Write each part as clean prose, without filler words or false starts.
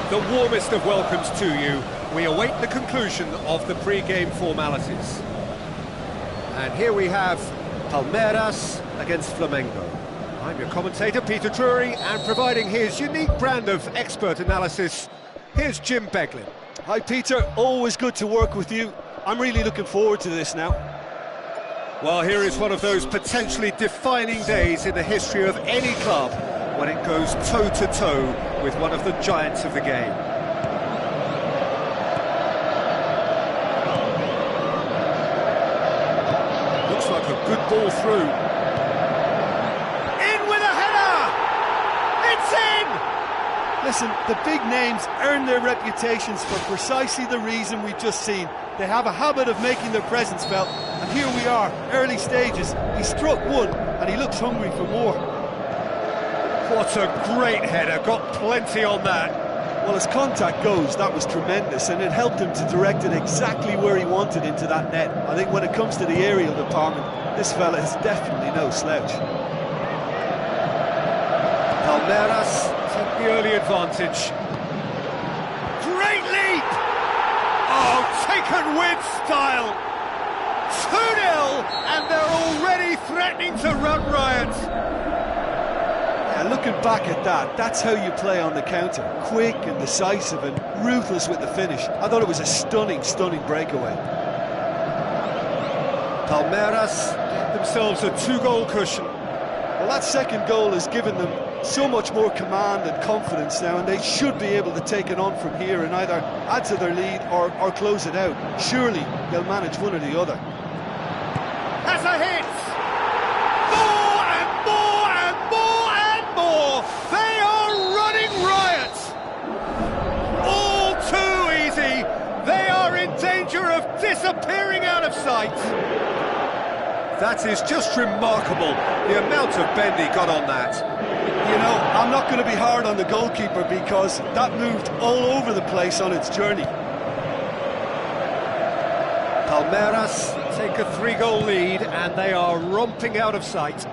The warmest of welcomes to you. We await the conclusion of the pre-game formalities. And here we have Palmeiras against Flamengo. I'm your commentator, Peter Drury, and providing his unique brand of expert analysis, here's Jim Beglin. Hi Peter, always good to work with you. I'm really looking forward to this now. Well, here is one of those potentially defining days in the history of any club when it goes toe-to-toe with one of the giants of the game. Looks like a good ball through. In with a header! It's in! Listen, the big names earn their reputations for precisely the reason we've just seen. They have a habit of making their presence felt, and here we are, early stages. He struck one, and he looks hungry for more. What a great header, got plenty on that. Well, as contact goes, that was tremendous, and it helped him to direct it exactly where he wanted into that net. I think when it comes to the aerial department, this fella is definitely no slouch. Palmeiras took the early advantage. Great leap! Oh, taken with style. 2-0, and they're already threatening to run riot. Looking back at that, that's how you play on the counter. Quick and decisive and ruthless with the finish. I thought it was a stunning breakaway. Palmeiras get themselves a 2-goal cushion. Well, that second goal has given them so much more command and confidence now, and they should be able to take it on from here and either add to their lead or close it out. Surely they'll manage one or the other. Has a hit! They are running riot! All too easy! They are in danger of disappearing out of sight! That is just remarkable, the amount of bend he got on that. You know, I'm not going to be hard on the goalkeeper because that moved all over the place on its journey. Palmeiras take a 3-goal lead and they are romping out of sight.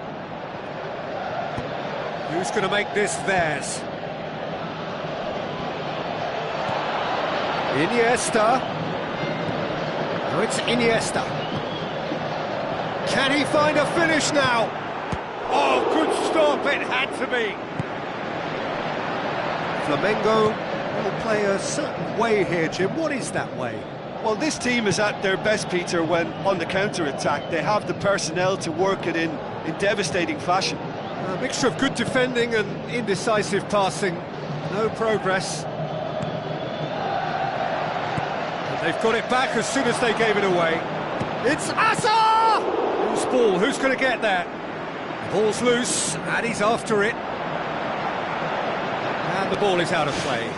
Who's going to make this theirs? Iniesta. No, it's Iniesta. Can he find a finish now? Oh, good stop, it had to be. Flamengo will play a certain way here, Jim. What is that way? Well, this team is at their best, Peter, when on the counter-attack. They have the personnel to work it in devastating fashion. A mixture of good defending and indecisive passing. No progress. And they've got it back as soon as they gave it away. It's Asa! Loose ball, who's going to get that? The ball's loose, and he's after it. And the ball is out of play.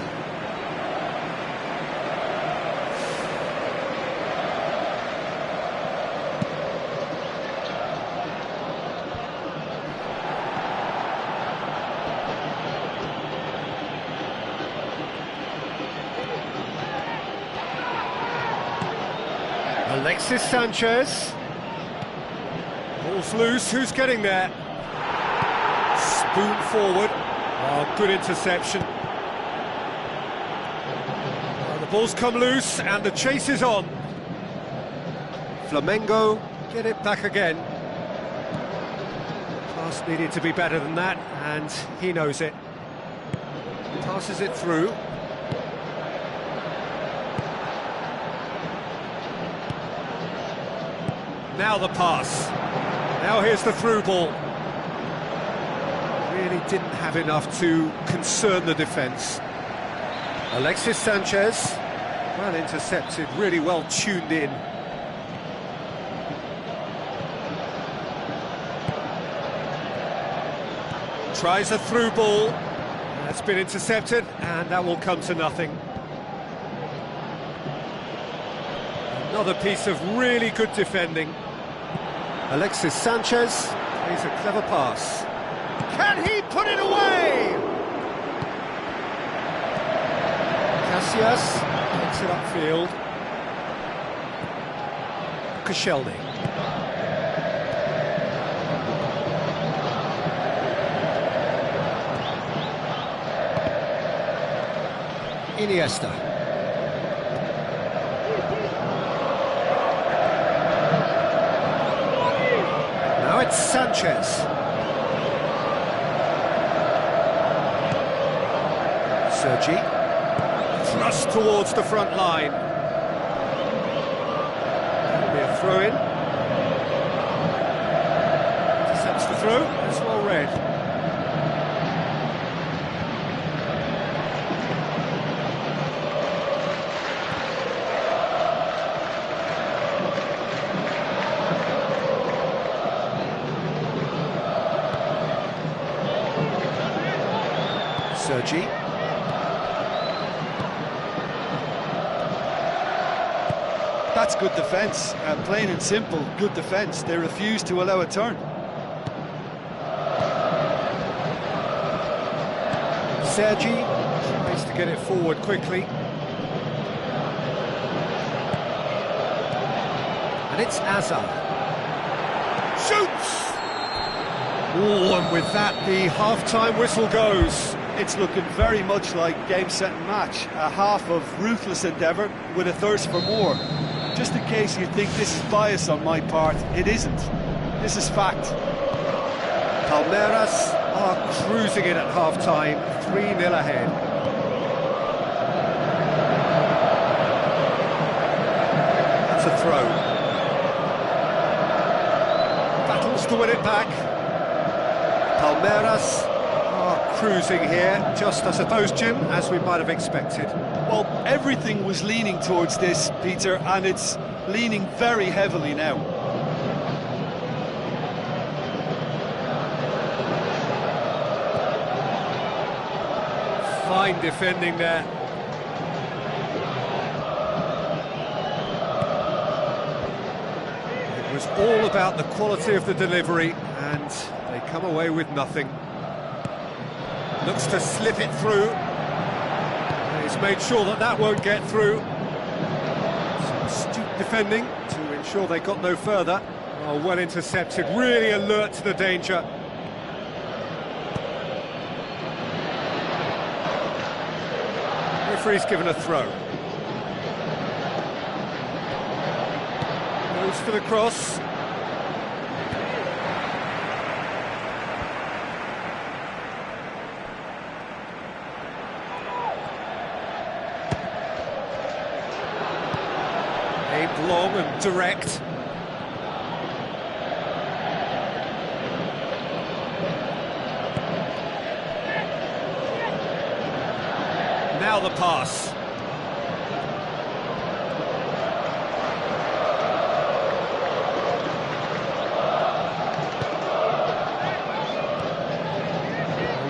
Alexis Sanchez. Ball's loose, who's getting there? Spoon forward. Oh, good interception. Oh, the ball's come loose and the chase is on. Flamengo get it back again. Pass needed to be better than that, and he knows it. Passes it through. Now the pass. Now here's the through ball. Really didn't have enough to concern the defence. Alexis Sanchez, well intercepted, really well tuned in. Tries a through ball. That's been intercepted, and that will come to nothing. Another piece of really good defending. Alexis Sanchez plays a clever pass. Can he put it away? Casillas takes it upfield. Koscielny. Iniesta. Now it's Sanchez. Sergi. Thrust towards the front line. That'll be a throw-in. Intercepts the throw. It's well read. Sergi. That's good defence, plain and simple, good defence. They refuse to allow a turn. Sergi tries to get it forward quickly. And it's Azar. Shoots! Oh, and with that, the half-time whistle goes. It's looking very much like game, set and match. A half of ruthless endeavour with a thirst for more. Just in case you think this is bias on my part, it isn't. This is fact. Palmeiras are cruising in at half-time, 3-0 ahead. That's a throw. Battles to win it back. Palmeiras are cruising here, just, I suppose, Jim, as we might have expected. Well, everything was leaning towards this, Peter, and it's leaning very heavily now. Fine defending there. It was all about the quality of the delivery, and they come away with nothing. Looks to slip it through. He's made sure that that won't get through. Some astute defending to ensure they got no further. Oh, well intercepted, really alert to the danger. Referee's given a throw. Goes for the cross. Aimed long and direct. Now the pass.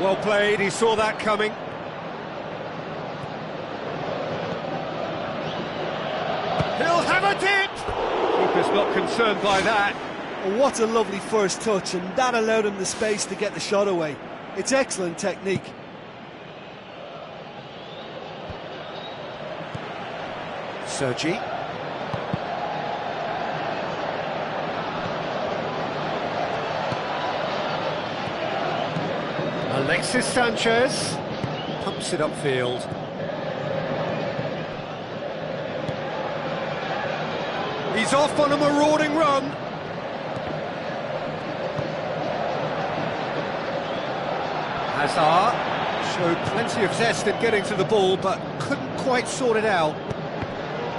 Well played, he saw that coming. He'll have a dip! Keeper's not concerned by that. Oh, what a lovely first touch, and that allowed him the space to get the shot away. It's excellent technique. Sergi. Alexis Sanchez pumps it upfield. He's off on a marauding run. Hazard showed plenty of zest in getting to the ball, but couldn't quite sort it out.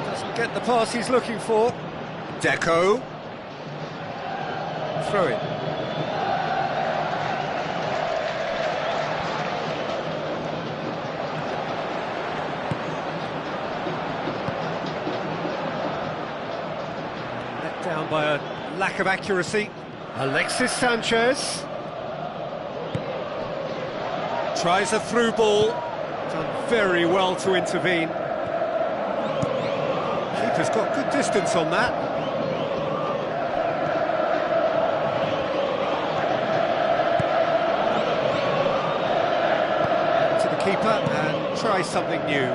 Doesn't get the pass he's looking for. Deco. Throw it. Let down by a lack of accuracy. Alexis Sanchez. Tries a through ball. Done very well to intervene. Keeper's got good distance on that. To the keeper and try something new.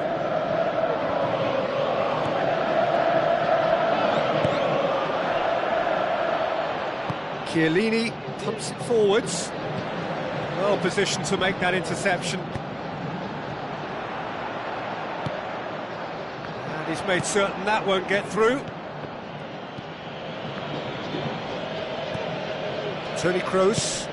Chiellini pumps it forwards. Well positioned to make that interception. And he's made certain that won't get through. Toni Kroos.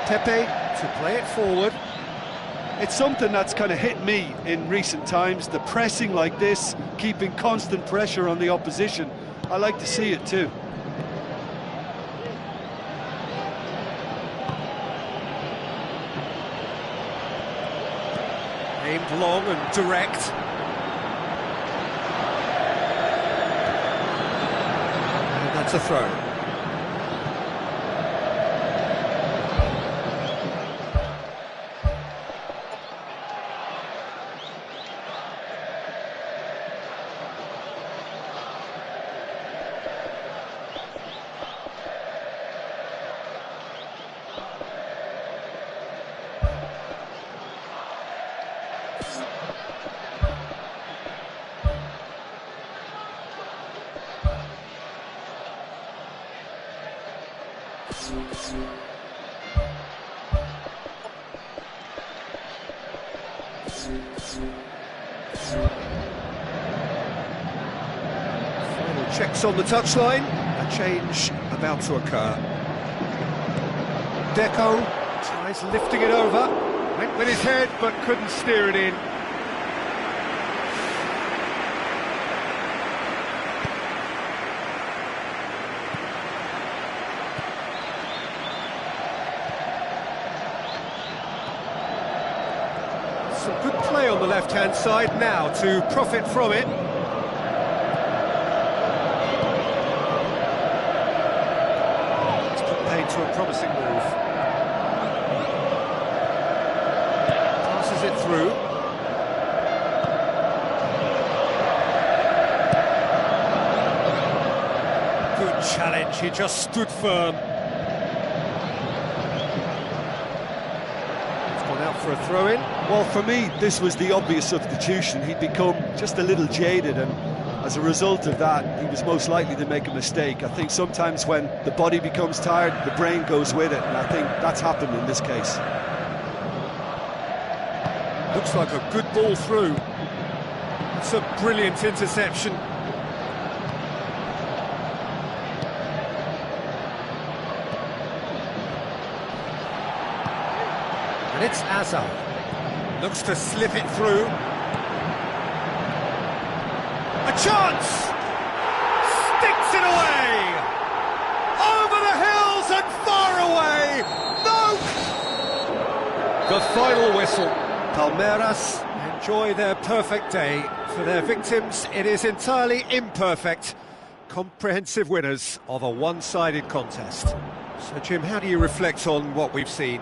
Pepe to play it forward. It's something that's kind of hit me in recent times, the pressing like this, keeping constant pressure on the opposition. I like to see it too. Aimed long and direct. And that's a throw. Final checks on the touchline. A change about to occur. Deco tries lifting it over. Went with his head but couldn't steer it in. Some good play on the left-hand side now to profit from it. It's put paid to a promising move. Passes it through. Good challenge, he just stood firm. Out for a throw-in. Well, for me, this was the obvious substitution. He'd become just a little jaded, and as a result of that, he was most likely to make a mistake. I think sometimes when the body becomes tired, the brain goes with it, and I think that's happened in this case. Looks like a good ball through. It's a brilliant interception. And it's Hazard. Looks to slip it through. A chance! Sticks it away! Over the hills and far away! No! The final whistle. Palmeiras enjoy their perfect day. For their victims, it is entirely imperfect. Comprehensive winners of a one-sided contest. So, Jim, how do you reflect on what we've seen?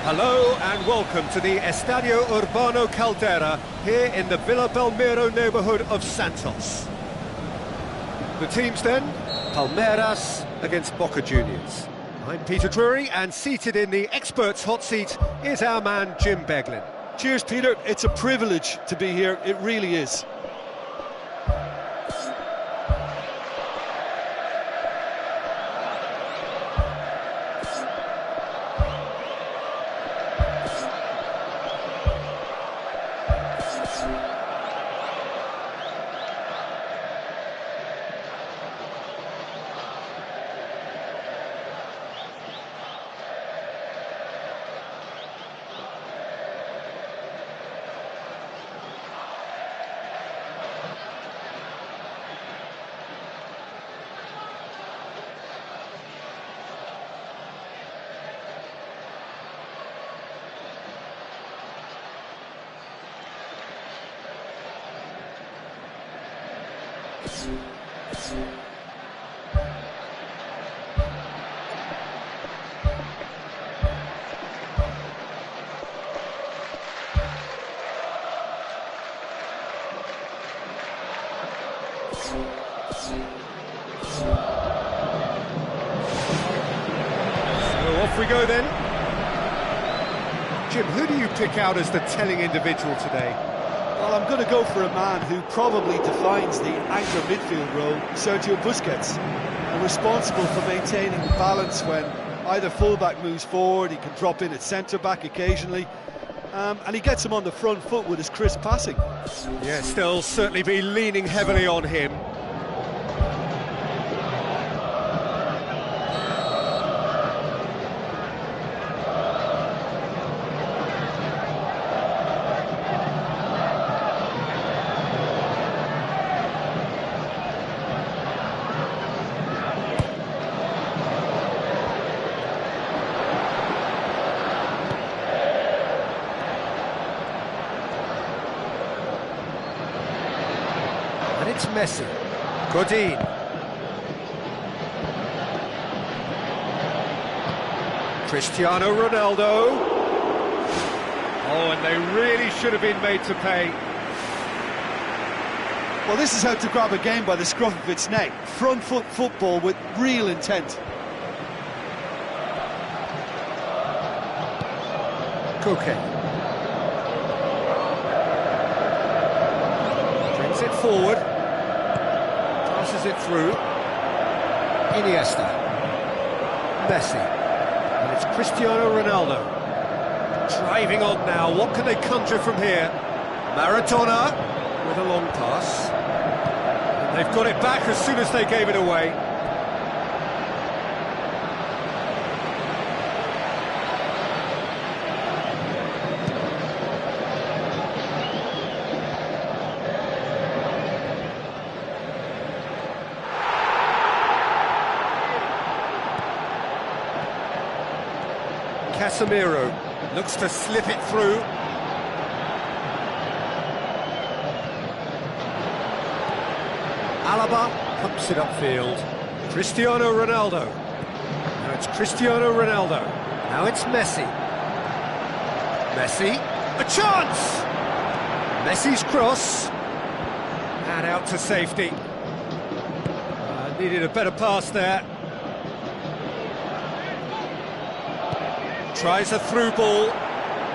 Hello and welcome to the Estadio Urbano Caldera here in the Villa Belmiro neighbourhood of Santos. The teams then, Palmeiras against Boca Juniors. I'm Peter Drury, and seated in the experts' hot seat is our man Jim Beglin. Cheers, Peter. It's a privilege to be here. It really is. So off we go then. Jim, who do you pick out as the telling individual today? Well, I'm going to go for a man who probably defines the anchor midfield role, Sergio Busquets, and responsible for maintaining the balance when either fullback moves forward. He can drop in at centre-back occasionally, and he gets him on the front foot with his crisp passing. Yes, they'll certainly be leaning heavily on him. It's Messi. Godin. Cristiano Ronaldo. Oh, and they really should have been made to pay. Well, this is how to grab a game by the scruff of its neck. Front foot football with real intent. Koke. Brings it forward. Passes it through. Iniesta. Messi. And it's Cristiano Ronaldo. Driving on now. What can they conjure from here? Maradona with a long pass. And they've got it back as soon as they gave it away. Casemiro looks to slip it through. Alaba pumps it upfield. Cristiano Ronaldo. Now it's Cristiano Ronaldo. Now it's Messi. Messi, a chance! Messi's cross. And out to safety. Needed a better pass there. Tries a through ball.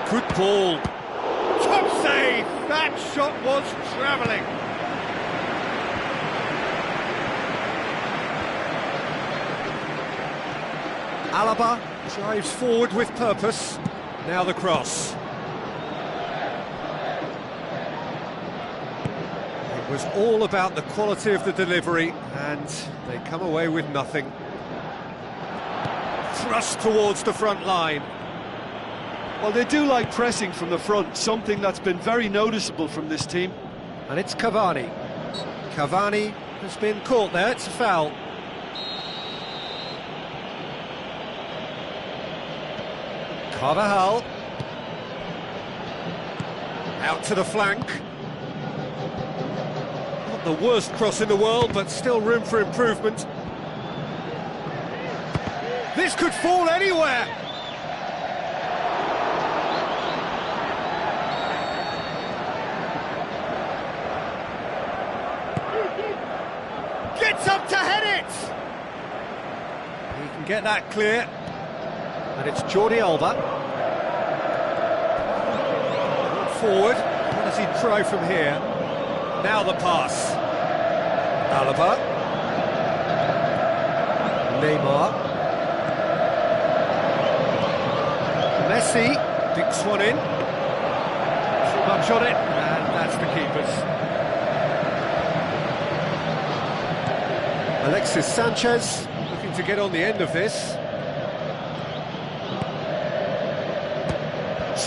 Good ball. Top save! That shot was travelling. Alaba drives forward with purpose. Now the cross. It was all about the quality of the delivery, and they come away with nothing. Thrust towards the front line. Well, they do like pressing from the front, something that's been very noticeable from this team. And it's Cavani. Cavani has been caught there, it's a foul. Carvajal. Out to the flank. Not the worst cross in the world, but still room for improvement. This could fall anywhere! Gets up to head it! He can get that clear. And it's Jordi Alba. Forward. What does he try from here? Now the pass. Alaba. Neymar. Messi digs one in. Too much on it, and that's the keeper's. Alexis Sanchez looking to get on the end of this.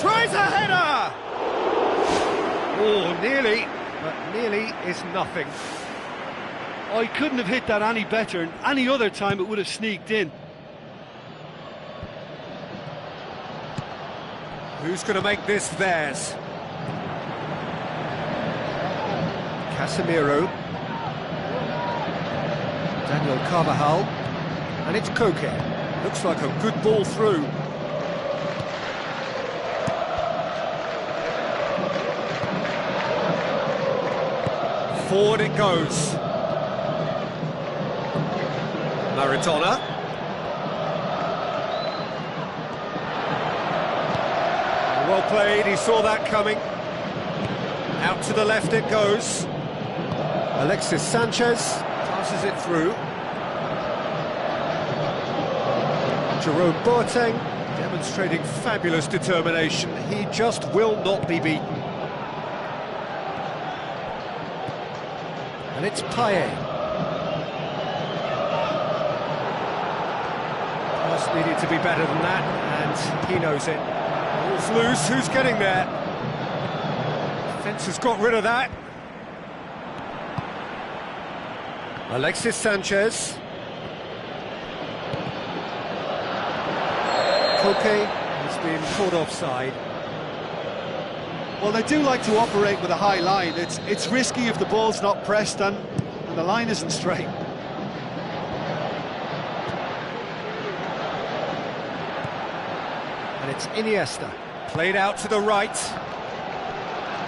Tries a header! Oh, nearly, but nearly is nothing. Oh, he couldn't have hit that any better, and any other time it would have sneaked in. Who's going to make this theirs? Casemiro. Daniel Carvajal. And it's Koke. Looks like a good ball through. Forward it goes. Maradona. Well played, he saw that coming. Out to the left it goes. Alexis Sanchez passes it through. Jerome Boateng demonstrating fabulous determination. He just will not be beaten. And it's Payet. Pass needed to be better than that, and he knows it. Ball's loose, who's getting there? Defence has got rid of that. Alexis Sanchez. Koke has been caught offside. Well, they do like to operate with a high line. It's risky if the ball's not pressed and the line isn't straight. And it's Iniesta, played out to the right.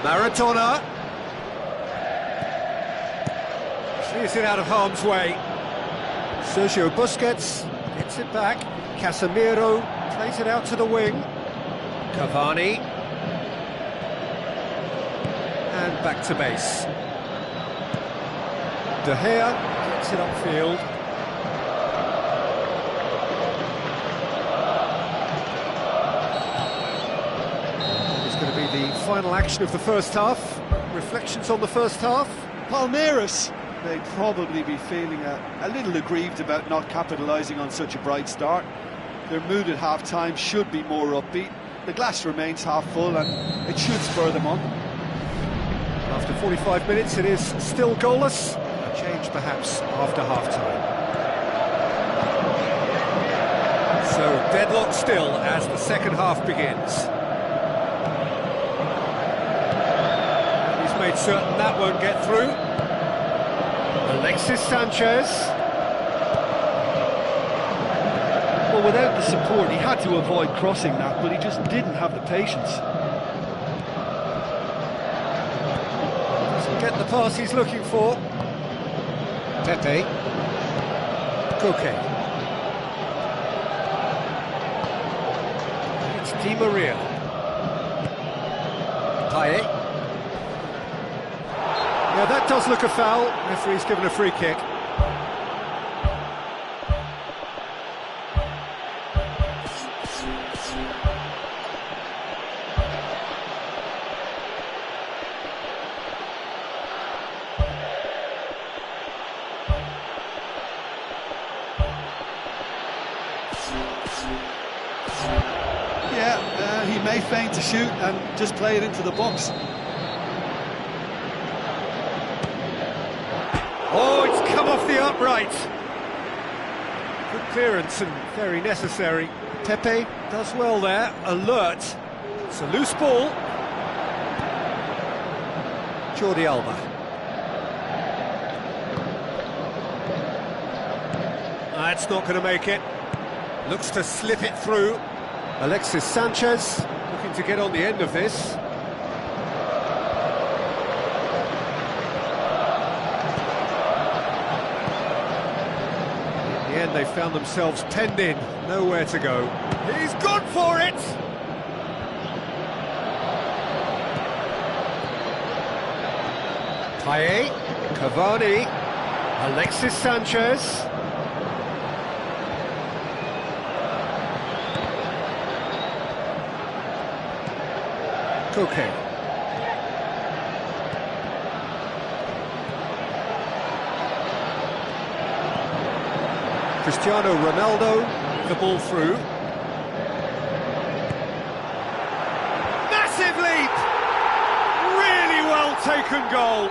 Maradona. Clears it out of harm's way. Sergio Busquets gets it back. Casemiro plays it out to the wing. Cavani. And back to base. De Gea gets it upfield. It's going to be the final action of the first half. Reflections on the first half? Palmeiras, they'd probably be feeling a little aggrieved about not capitalising on such a bright start. Their mood at half-time should be more upbeat. The glass remains half full and it should spur them on. After 45 minutes, it is still goalless. A change, perhaps, after half-time. So, deadlock still as the second half begins. And he's made certain that won't get through. Alexis Sanchez. Well, without the support, he had to avoid crossing that, but he just didn't have the patience. Get the pass he's looking for. Pepe. Koke. It's Di Maria. Payet. Yeah, that does look a foul. Referee's given a free kick. Yeah, he may feign to shoot and just play it into the box. Oh, it's come off the upright. Good clearance and very necessary. Pepe does well there, alert. It's a loose ball. Jordi Alba. That's not going to make it. Looks to slip it through. Alexis Sanchez looking to get on the end of this. In the end, they found themselves penned in, nowhere to go. He's gone for it! Payet, Cavani, Alexis Sanchez. Koke. Cristiano Ronaldo, the ball through. Massive leap! Really well taken goal.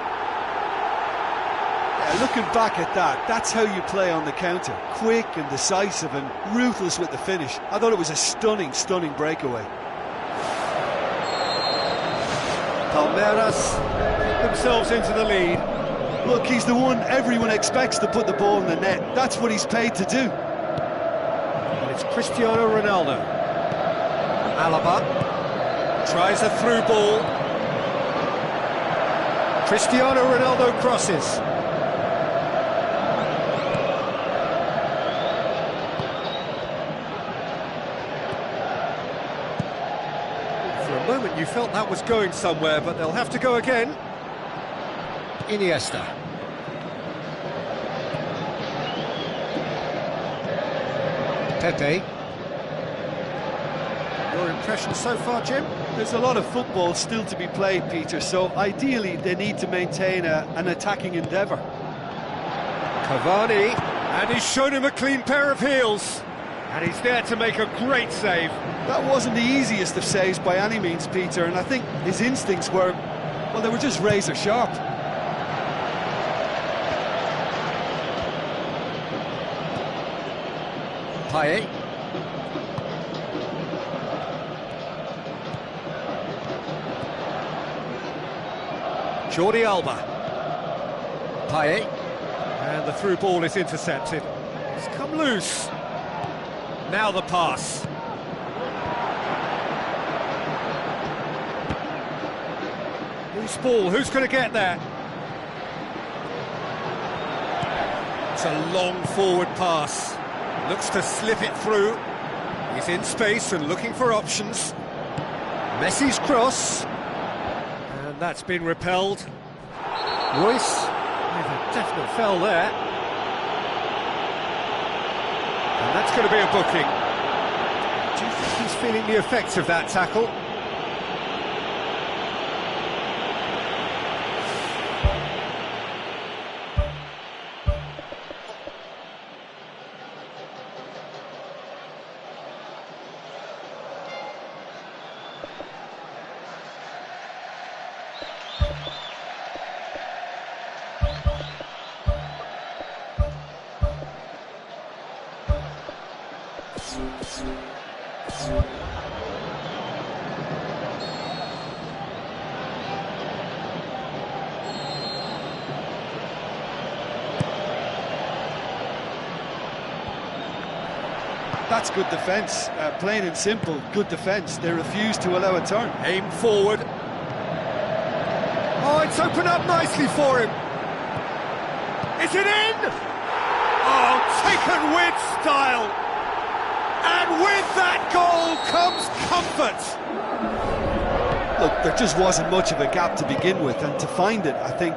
Yeah, looking back at that, that's how you play on the counter. Quick and decisive and ruthless with the finish. I thought it was a stunning, stunning breakaway. Palmeiras get themselves into the lead. Look, he's the one everyone expects to put the ball in the net. That's what he's paid to do. And it's Cristiano Ronaldo. Alaba tries a through ball. Cristiano Ronaldo crosses. For a moment you felt that was going somewhere, but they'll have to go again. Iniesta. Pepe. Your impression so far, Jim? There's a lot of football still to be played, Peter, so ideally they need to maintain an attacking endeavour. Cavani, and he's shown him a clean pair of heels. And he's there to make a great save. That wasn't the easiest of saves by any means, Peter, and I think his instincts were, well, they were just razor sharp. Payet. Jordi Alba. Payet. And the through ball is intercepted. It's come loose. Now the pass. Loose ball, who's going to get there? It's a long forward pass. Looks to slip it through. He's in space and looking for options. Messi's cross. And that's been repelled. Royce with a definite foul there. And that's going to be a booking. Do you think he's feeling the effects of that tackle? That's good defence, plain and simple, good defence. They refuse to allow a turn. Aim forward. Oh, it's opened up nicely for him. Is it in? Oh, taken with style! And with that goal comes comfort! Look, there just wasn't much of a gap to begin with, and to find it, I think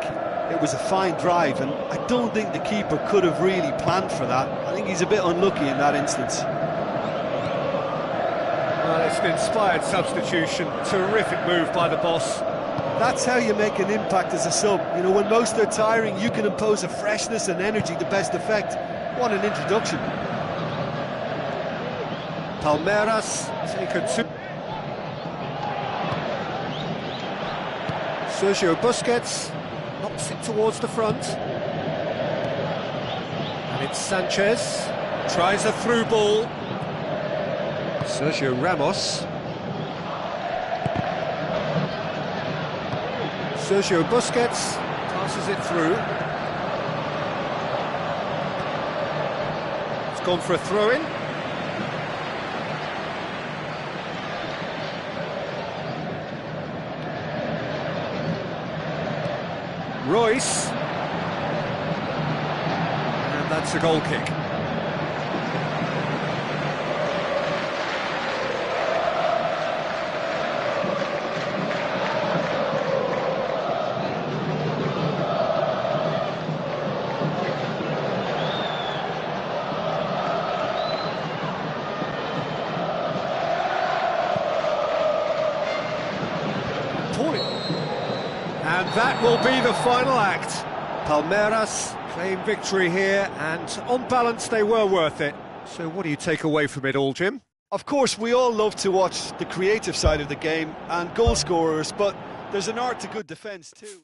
it was a fine drive, and I don't think the keeper could have really planned for that. I think he's a bit unlucky in that instance. Well, it's an inspired substitution. Terrific move by the boss. That's how you make an impact as a sub. You know, when most are tiring, you can impose a freshness and energy to best effect. What an introduction. Palmeiras taken to... Sergio Busquets knocks it towards the front. And it's Sanchez. Tries a through ball. Sergio Ramos. Sergio Busquets passes it through. It's gone for a throw-in. Royce. And that's a goal kick. And that will be the final act. Palmeiras claim victory here, and on balance they were worth it. So what do you take away from it all, Jim? Of course, we all love to watch the creative side of the game and goal scorers, but there's an art to good defence too.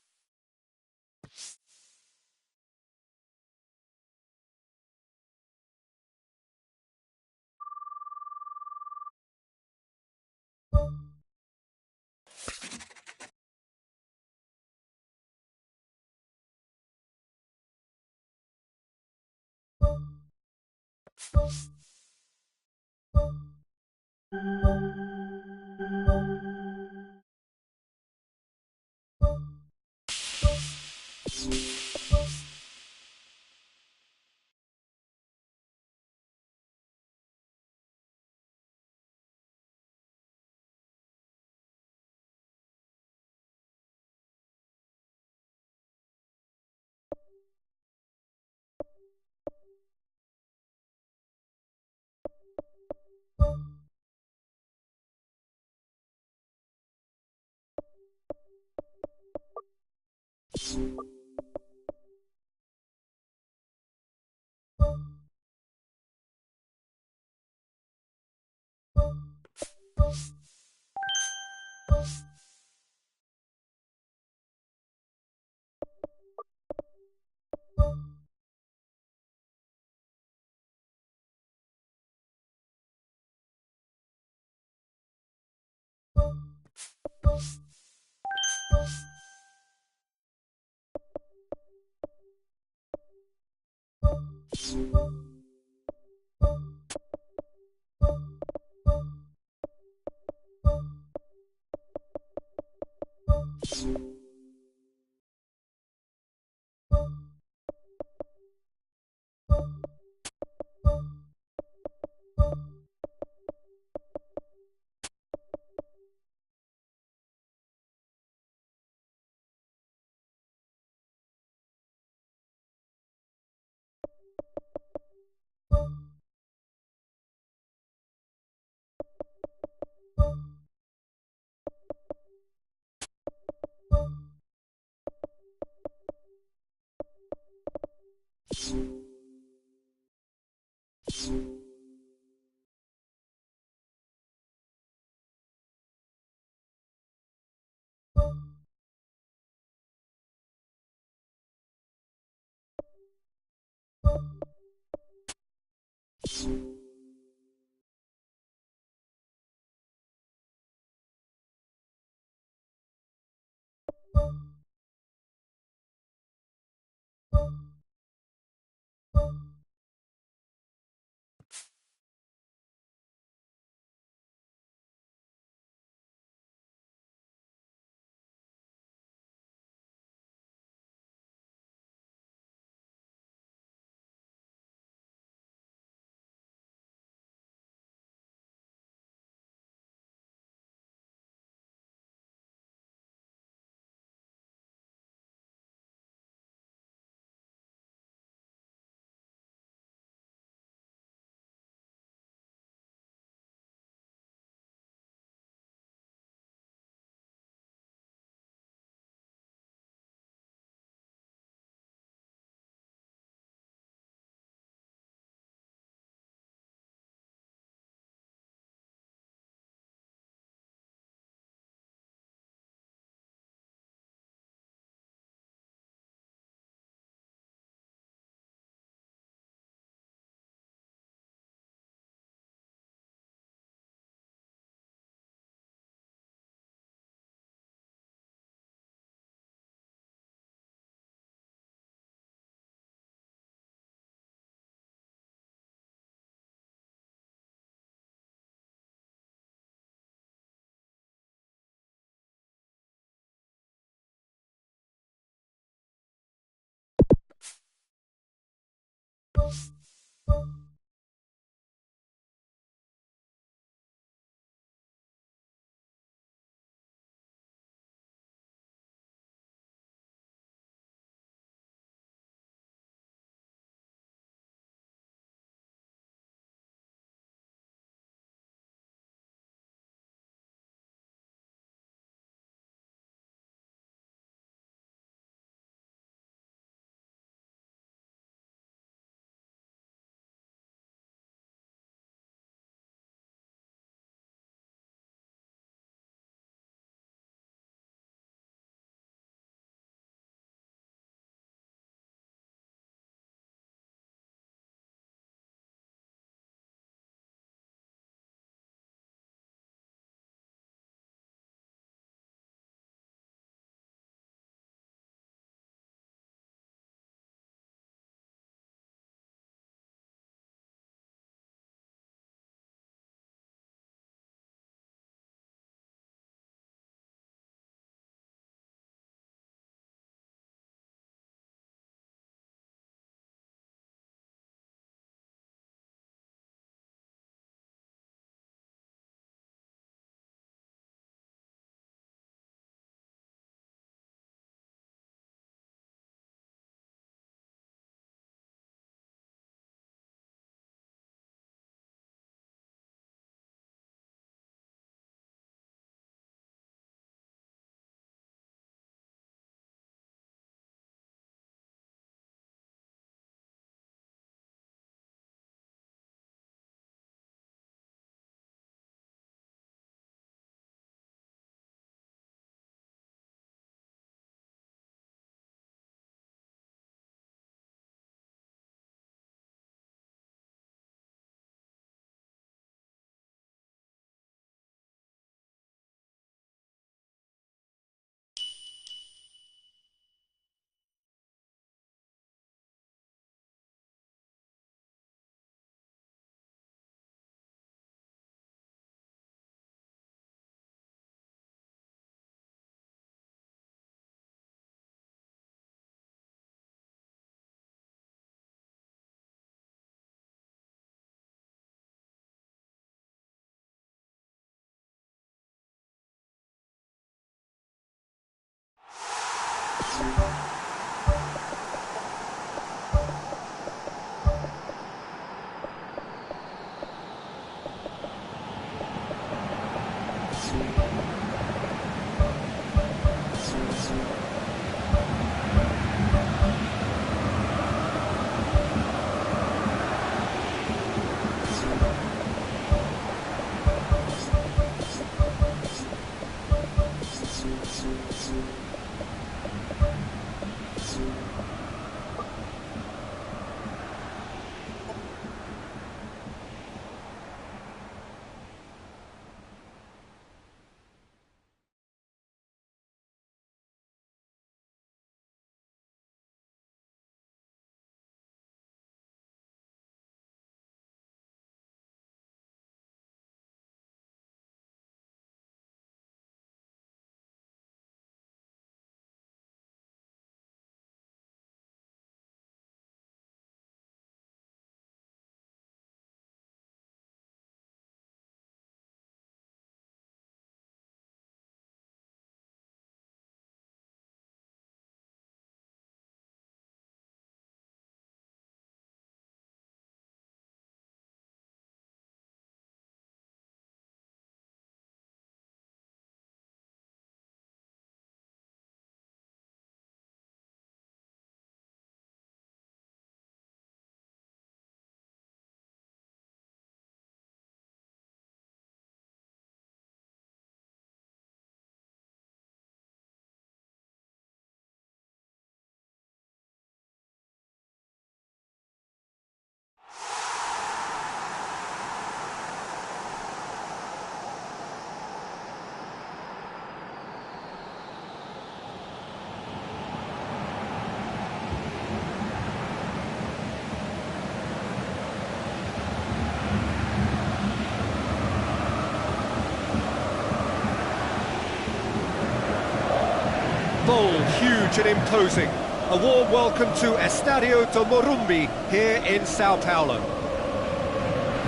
Bold, huge and imposing. A warm welcome to Estadio do Morumbi here in Sao Paulo.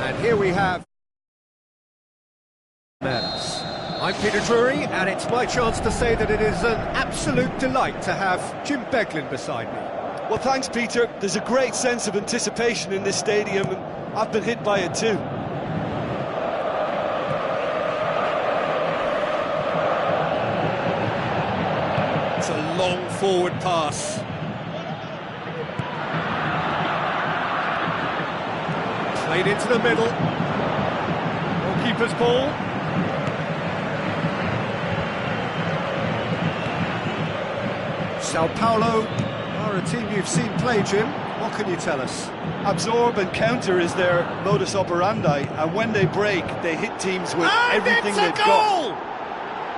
And here we have Palmeiras. I'm Peter Drury, and it's my chance to say that it is an absolute delight to have Jim Beglin beside me. Well, thanks, Peter. There's a great sense of anticipation in this stadium, and I've been hit by it too. It's a long forward pass. Played into the middle. Goalkeeper's ball. Sao Paulo are a team you've seen play, Jim. What can you tell us? Absorb and counter is their modus operandi, and when they break, they hit teams with everything they've got.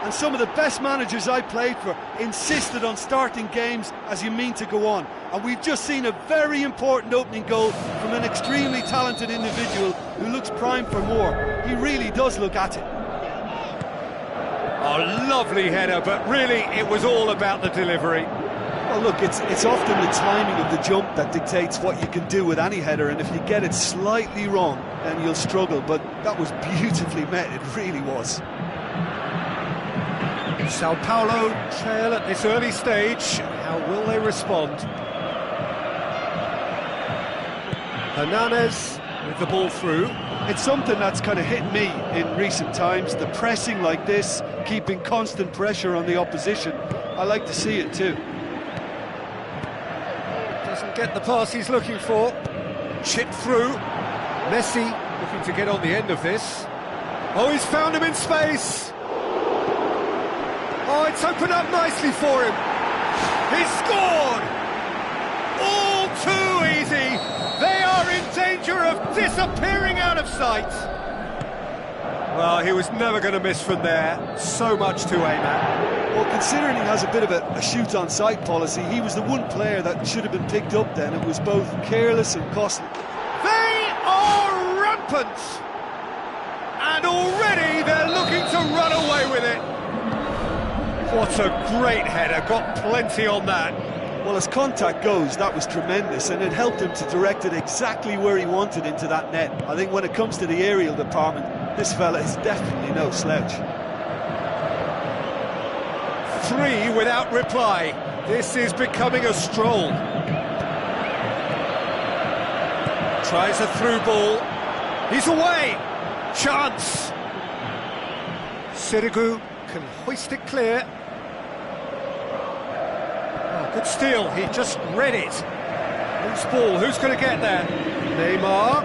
And some of the best managers I played for insisted on starting games as you mean to go on. And we've just seen a very important opening goal from an extremely talented individual who looks primed for more. He really does look at it. A lovely header, but really it was all about the delivery. Well, look, it's often the timing of the jump that dictates what you can do with any header, and if you get it slightly wrong, then you'll struggle. But that was beautifully met, it really was. Sao Paulo trail at this early stage. How will they respond? Hernandez with the ball through. It's something that's kind of hit me in recent times, the pressing like this, keeping constant pressure on the opposition. I like to see it too. Doesn't get the pass he's looking for. Chip through. Messi looking to get on the end of this. Oh, he's found him in space. Oh, it's opened up nicely for him. He's scored! All too easy. They are in danger of disappearing out of sight. Well, he was never going to miss from there. So much to aim at. Well, considering he has a bit of a shoot-on-sight policy, he was the one player that should have been picked up then. It was both careless and costly. They are rampant! And already they're looking to run away with it. What a great header, got plenty on that. Well, as contact goes, that was tremendous, and it helped him to direct it exactly where he wanted into that net. I think when it comes to the aerial department, this fella is definitely no slouch. 3 without reply. This is becoming a stroll. Tries a through ball. He's away. Chance. Sirigu can hoist it clear. Oh, good steal. He just read it. Loose ball. Who's going to get there? Neymar.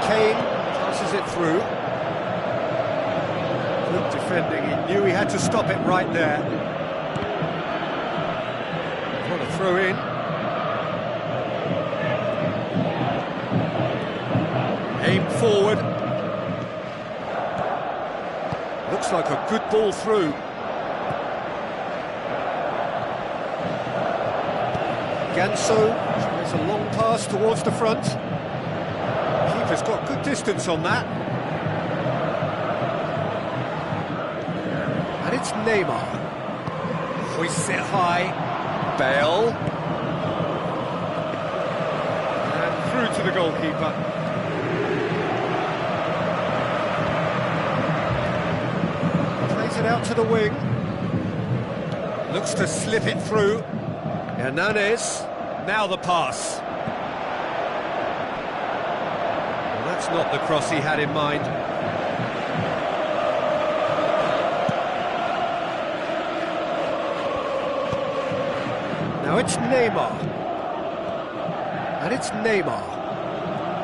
Kane passes it through. Good defending. He knew he had to stop it right there. What a throw in. Aim forward. Looks like a good ball through. Ganso tries a long pass towards the front. Keeper's got good distance on that. And it's Neymar. Hoists it high. Bale. And through to the goalkeeper. Plays it out to the wing. Looks to slip it through. Hernandez. Now the pass. That's not the cross he had in mind. Now it's Neymar. And it's Neymar.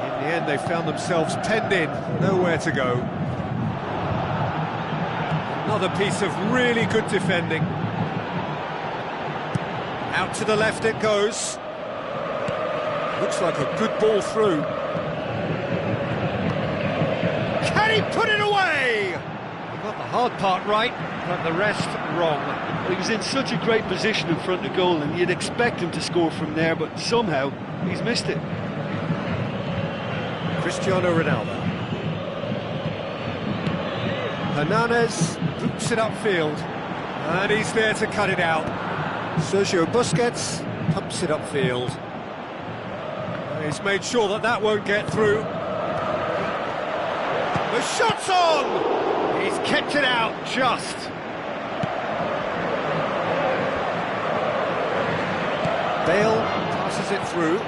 In the end, they found themselves penned in, nowhere to go. Another piece of really good defending. Out to the left it goes. Looks like a good ball through. Can he put it away? He got the hard part right, but the rest wrong. He was in such a great position in front of goal, and you'd expect him to score from there, but somehow he's missed it. Cristiano Ronaldo. Hernandez boots it upfield, and he's there to cut it out. Sergio Busquets pumps it upfield. He's made sure that that won't get through. The shot's on! He's kept it out just. Bale passes it through.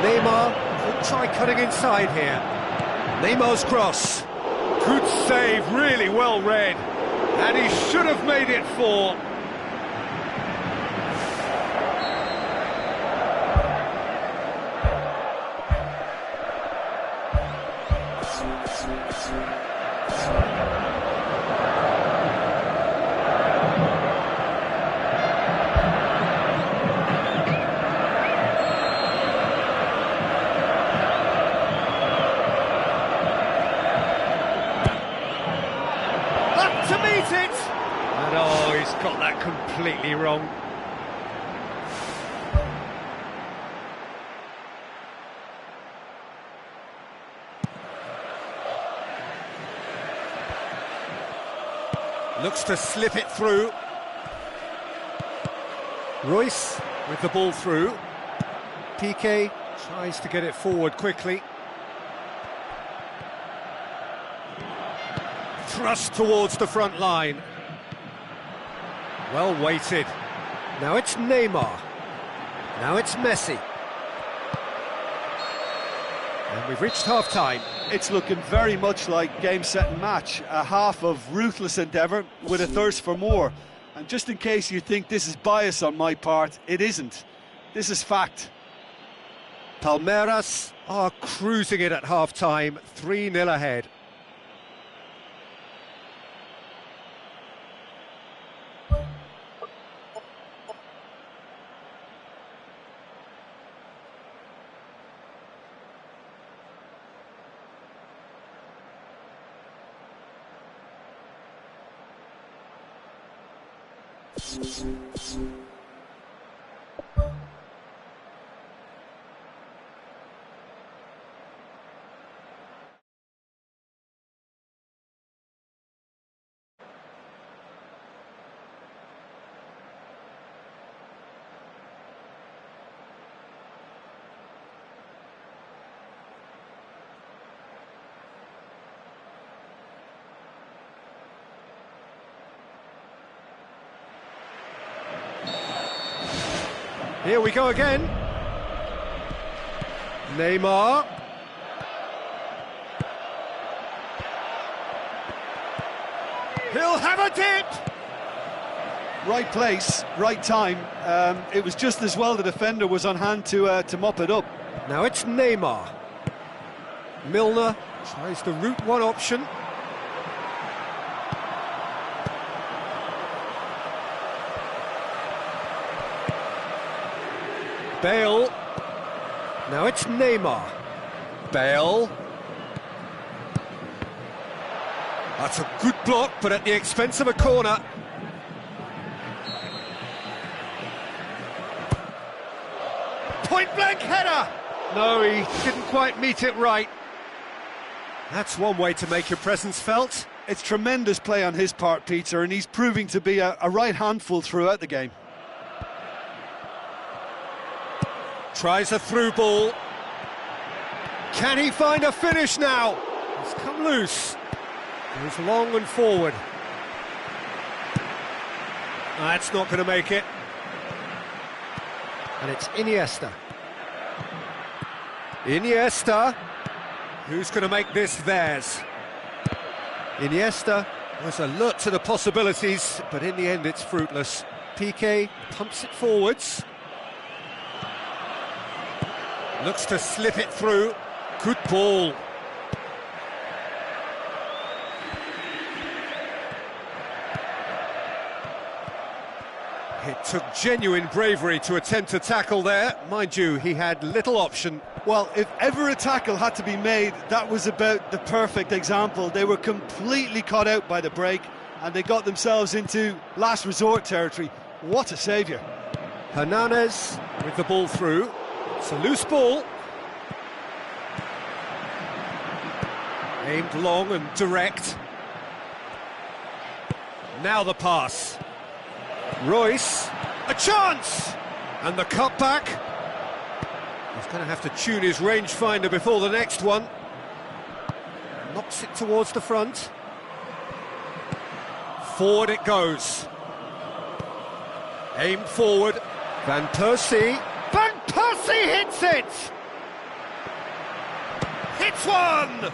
Neymar could try cutting inside here. Neymar's cross. Good save, really well read. And he should have made it 4. To meet it! And oh, he's got that completely wrong. Looks to slip it through. Royce with the ball through. Piqué tries to get it forward quickly. Thrust towards the front line. Well weighted. Now it's Neymar. Now it's Messi. And we've reached half-time. It's looking very much like game, set and match. A half of ruthless endeavour with a thirst for more. And just in case you think this is bias on my part, it isn't. This is fact. Palmeiras are cruising it at half-time, 3-0 ahead. Here we go again. Neymar. He'll have a dip! Right place, right time. It was just as well the defender was on hand to mop it up. Now it's Neymar. Milner tries the route one option. Bale. Now it's Neymar. Bale. That's a good block, but at the expense of a corner. Point-blank header! No, he didn't quite meet it right. That's one way to make your presence felt. It's tremendous play on his part, Peter, and he's proving to be a right handful throughout the game. Tries a through ball. Can he find a finish now? He's come loose. Goes long and forward. That's not going to make it. And it's Iniesta. Iniesta. Who's going to make this theirs? Iniesta was alert to the possibilities, but in the end it's fruitless. Piqué pumps it forwards. Looks to slip it through. Good ball. It took genuine bravery to attempt to tackle there. Mind you, he had little option. Well, if ever a tackle had to be made, that was about the perfect example. They were completely caught out by the break, and they got themselves into last resort territory. What a saviour. Hernandez with the ball through. It's a loose ball. Aimed long and direct. Now the pass. Royce, a chance! And the cutback. He's going to have to tune his rangefinder before the next one. Knocks it towards the front. Forward it goes. Aimed forward. Van Persie. Van Persie hits it! Hits one!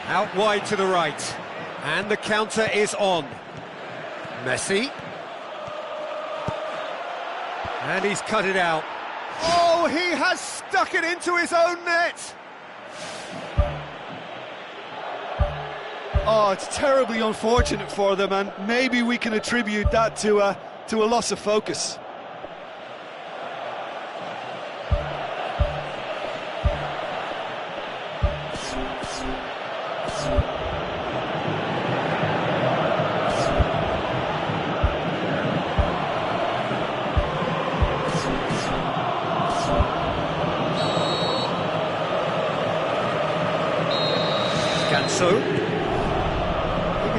Out wide to the right. And the counter is on. Messi. And he's cut it out. Oh, he has stuck it into his own net! Oh, it's terribly unfortunate for them, and maybe we can attribute that to a loss of focus. Ganso.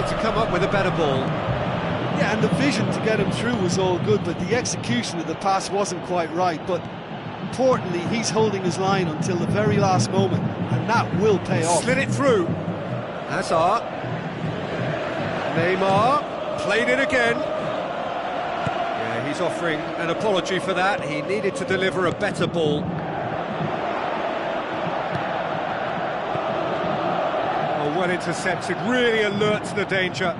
To come up with a better ball. Yeah, and the vision to get him through was all good, but the execution of the pass wasn't quite right. But importantly, he's holding his line until the very last moment, and that will pay off. Slid it through. Hazard. Neymar. Played it again. Yeah, he's offering an apology for that. He needed to deliver a better ball. Well intercepted, really alert to the danger.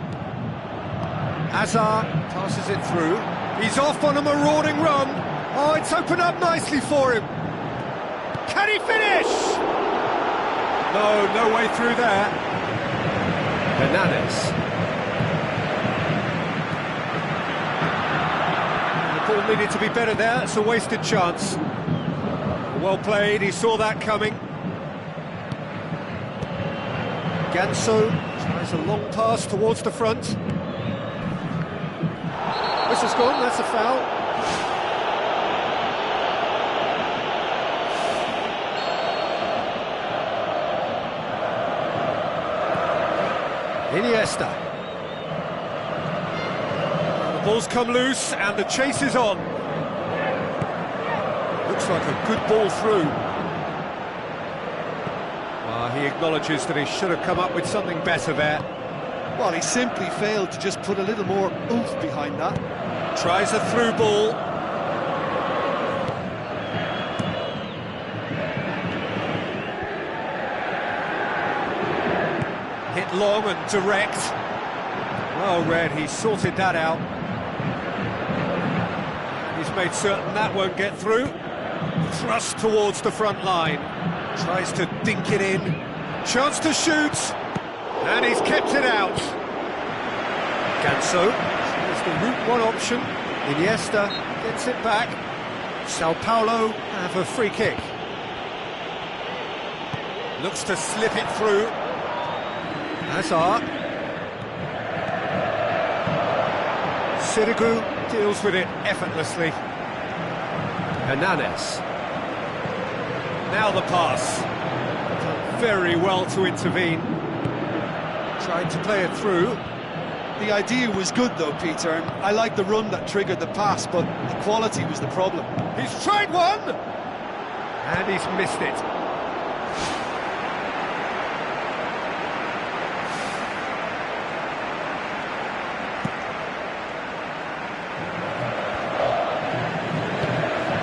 Hazard passes it through. He's off on a marauding run. Oh, it's opened up nicely for him. Can he finish? No way through there. Hernandez. The ball needed to be better there. It's a wasted chance. Well played, he saw that coming. Ganso tries a long pass towards the front. Whistle's gone, that's a foul. Iniesta. The ball's come loose and the chase is on. Looks like a good ball through. He acknowledges that he should have come up with something better there. Well, he simply failed to just put a little more oomph behind that. Tries a through ball. Hit long and direct. Well read, he sorted that out. He's made certain that won't get through. Thrust towards the front line. Tries to dink it in. Chance to shoot. And he's kept it out. Ganso. There's the route one option. Iniesta gets it back. Sao Paulo have a free kick. Looks to slip it through. Hazard. Sirigu deals with it effortlessly. Hernandez. Now the pass. Done very well to intervene. Tried to play it through. The idea was good though, Peter, and I like the run that triggered the pass, but the quality was the problem. He's tried one! And he's missed it.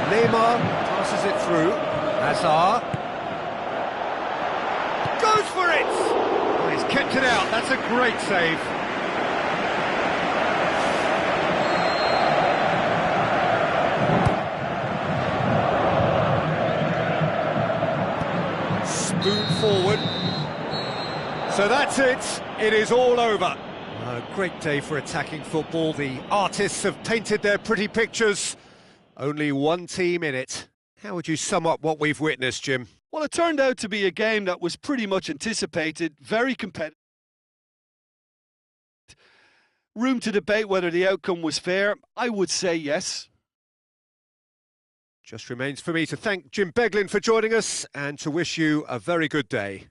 Neymar passes it through. Hazard goes for it! Oh, he's kept it out, that's a great save. Spoon forward. So that's it, it is all over. A great day for attacking football. The artists have painted their pretty pictures. Only one team in it. How would you sum up what we've witnessed, Jim? Well, it turned out to be a game that was pretty much anticipated, very competitive. Room to debate whether the outcome was fair? I would say yes. Just remains for me to thank Jim Beglin for joining us and to wish you a very good day.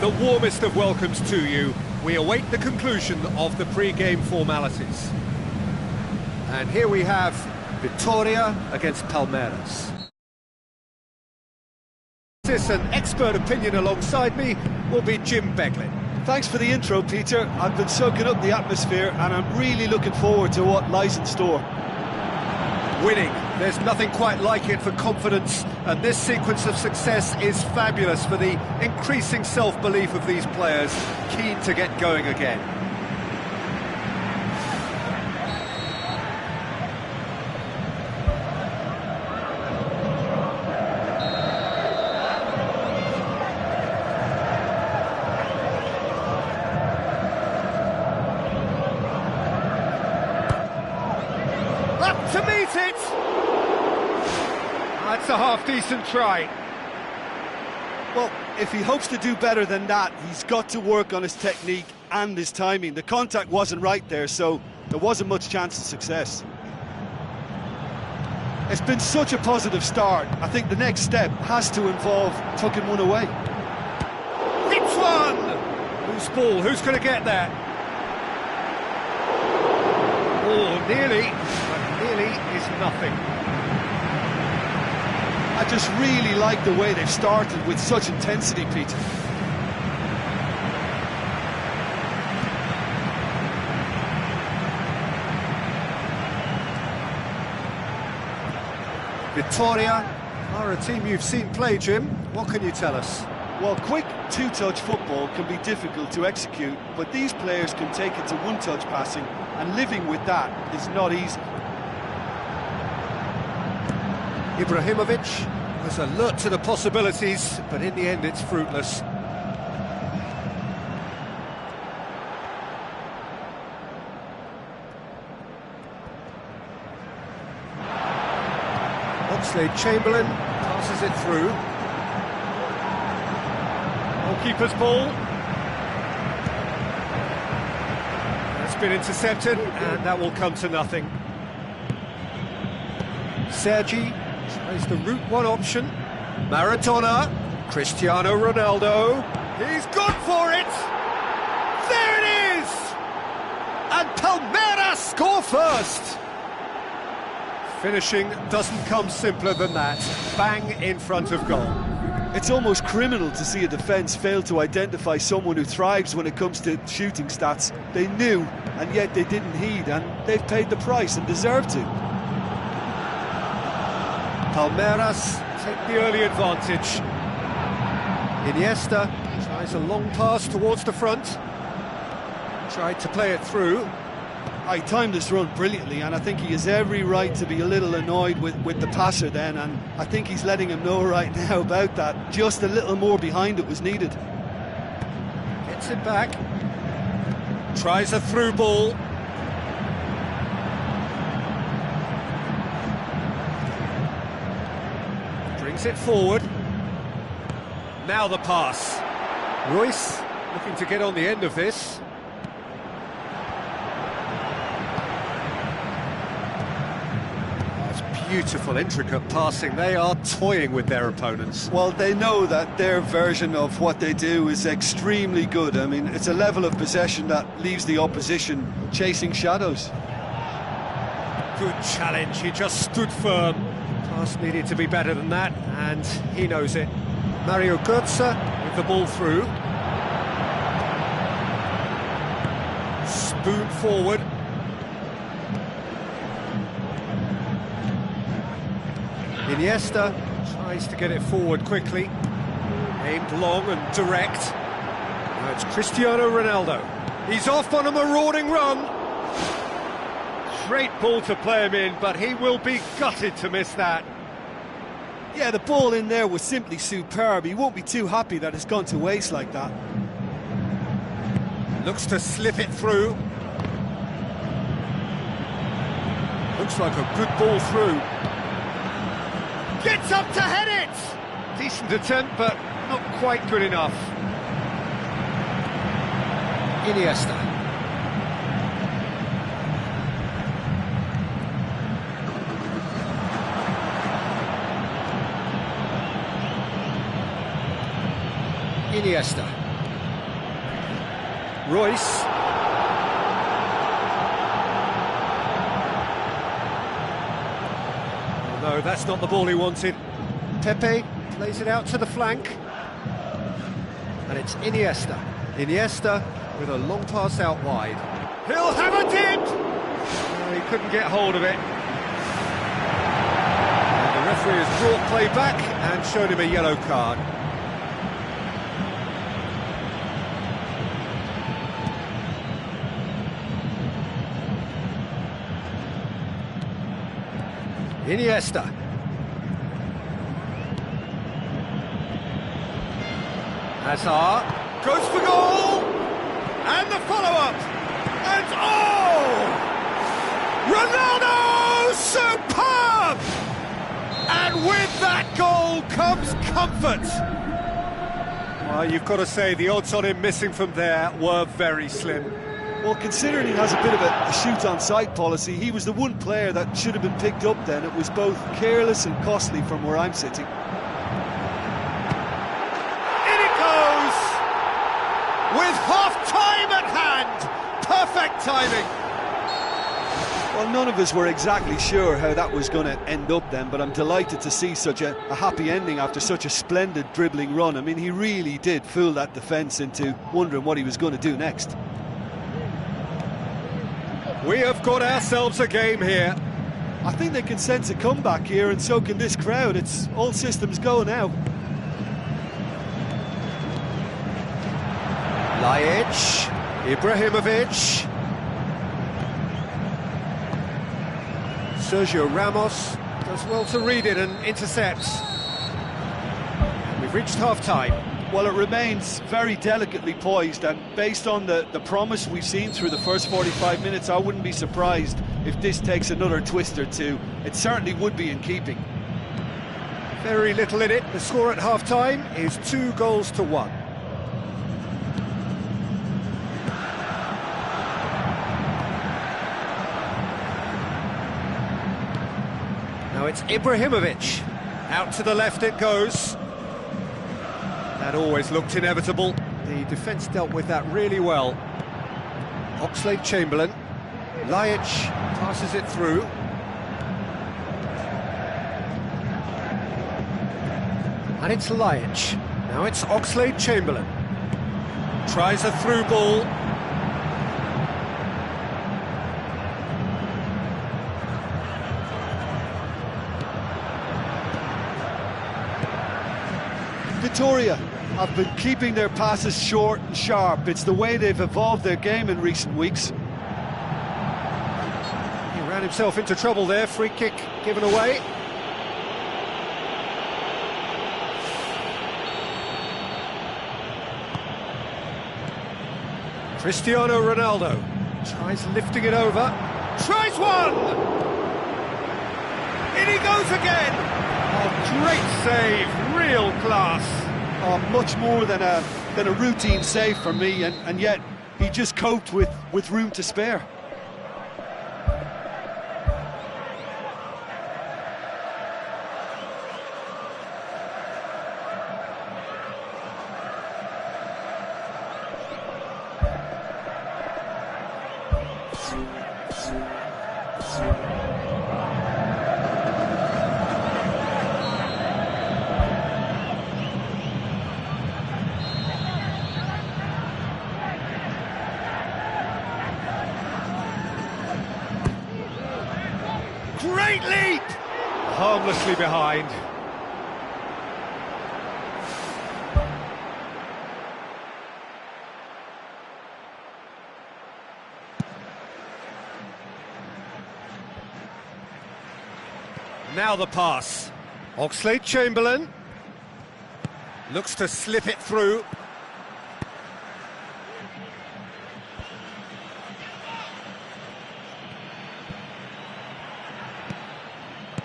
the warmest of welcomes to you. We await the conclusion of the pre-game formalities. And here we have Vitoria against Palmeiras. An expert opinion alongside me will be Jim Beglin. Thanks for the intro, Peter. I've been soaking up the atmosphere and I'm really looking forward to what lies in store. Winning, there's nothing quite like it for confidence, and this sequence of success is fabulous for the increasing self-belief of these players, keen to get going again. Up to meet it! That's a half-decent try. Well, if he hopes to do better than that, he's got to work on his technique and his timing. The contact wasn't right there, so there wasn't much chance of success. It's been such a positive start. I think the next step has to involve tucking one away. Hits one! Loose ball, who's going to get that? Oh, nearly. Nearly is nothing. I just really like the way they've started with such intensity, Peter. Vitoria are a team you've seen play, Jim. What can you tell us? Well, quick two-touch football can be difficult to execute, but these players can take it to one-touch passing, and living with that is not easy. Ibrahimovic was alert to the possibilities, but in the end it's fruitless. Oxlade-Chamberlain passes it through. Goalkeeper's ball. That's been intercepted, and that will come to nothing. Sergi tries the route one option. Maradona, Cristiano Ronaldo. He's gone for it! There it is! And Palmeiras score first! Finishing doesn't come simpler than that. Bang in front of goal. It's almost criminal to see a defence fail to identify someone who thrives when it comes to shooting stats. They knew, and yet they didn't heed, and they've paid the price and deserve to. Palmeiras take the early advantage. Iniesta tries a long pass towards the front. Tried to play it through. I timed this run brilliantly, and I think he has every right to be a little annoyed with the passer then, and I think he's letting him know right now about that. Just a little more behind it was needed. Gets it back. Tries a through ball. Brings it forward. Now the pass. Royce looking to get on the end of this. Beautiful, intricate passing. They are toying with their opponents. Well, they know that their version of what they do is extremely good. I mean, it's a level of possession that leaves the opposition chasing shadows. Good challenge, he just stood firm. Pass needed to be better than that, and he knows it. Mario Götze with the ball through. Spoon forward. Iniesta tries to get it forward quickly. Aimed long and direct. Now it's Cristiano Ronaldo. He's off on a marauding run. Great ball to play him in, but he will be gutted to miss that. Yeah, the ball in there was simply superb. He won't be too happy that it's gone to waste like that. Looks to slip it through. Looks like a good ball through. Gets up to head it! Decent attempt, but not quite good enough. Iniesta. Iniesta. Royce. Oh, no, that's not the ball he wanted. Pepe plays it out to the flank. And it's Iniesta. Iniesta with a long pass out wide. He'll have a dip! Oh, he couldn't get hold of it. And the referee has brought play back and shown him a yellow card. Iniesta. Hazard goes for goal! And the follow-up! And oh! Ronaldo! Superb! And with that goal comes comfort! Well, you've got to say the odds on him missing from there were very slim. Well, considering he has a bit of a shoot-on-sight policy, he was the one player that should have been picked up then. It was both careless and costly from where I'm sitting. In it goes! With half-time at hand! Perfect timing! Well, none of us were exactly sure how that was going to end up then, but I'm delighted to see such a happy ending after such a splendid dribbling run. I mean, he really did fool that defence into wondering what he was going to do next. We have got ourselves a game here. I think they can sense a comeback here, and so can this crowd. It's all systems go now. Laic, Ibrahimovic. Sergio Ramos does well to read it and intercepts. We've reached half-time. Well, it remains very delicately poised, and based on the promise we've seen through the first 45 minutes, I wouldn't be surprised if this takes another twist or two. It certainly would be in keeping. Very little in it. The score at half-time is 2-1. Now it's Ibrahimovic. Out to the left it goes. That always looked inevitable. The defence dealt with that really well. Oxlade-Chamberlain. Laic passes it through. And it's Laic. Now it's Oxlade-Chamberlain. Tries a through ball. Victoria have been keeping their passes short and sharp. It's the way they've evolved their game in recent weeks. He ran himself into trouble there. Free kick given away. Cristiano Ronaldo tries lifting it over. Tries one! In he goes again! Oh, great save, real class. Oh, much more than a routine save for me, and yet he just coped with room to spare. Great leap! Harmlessly behind. Now the pass. Oxlade-Chamberlain looks to slip it through.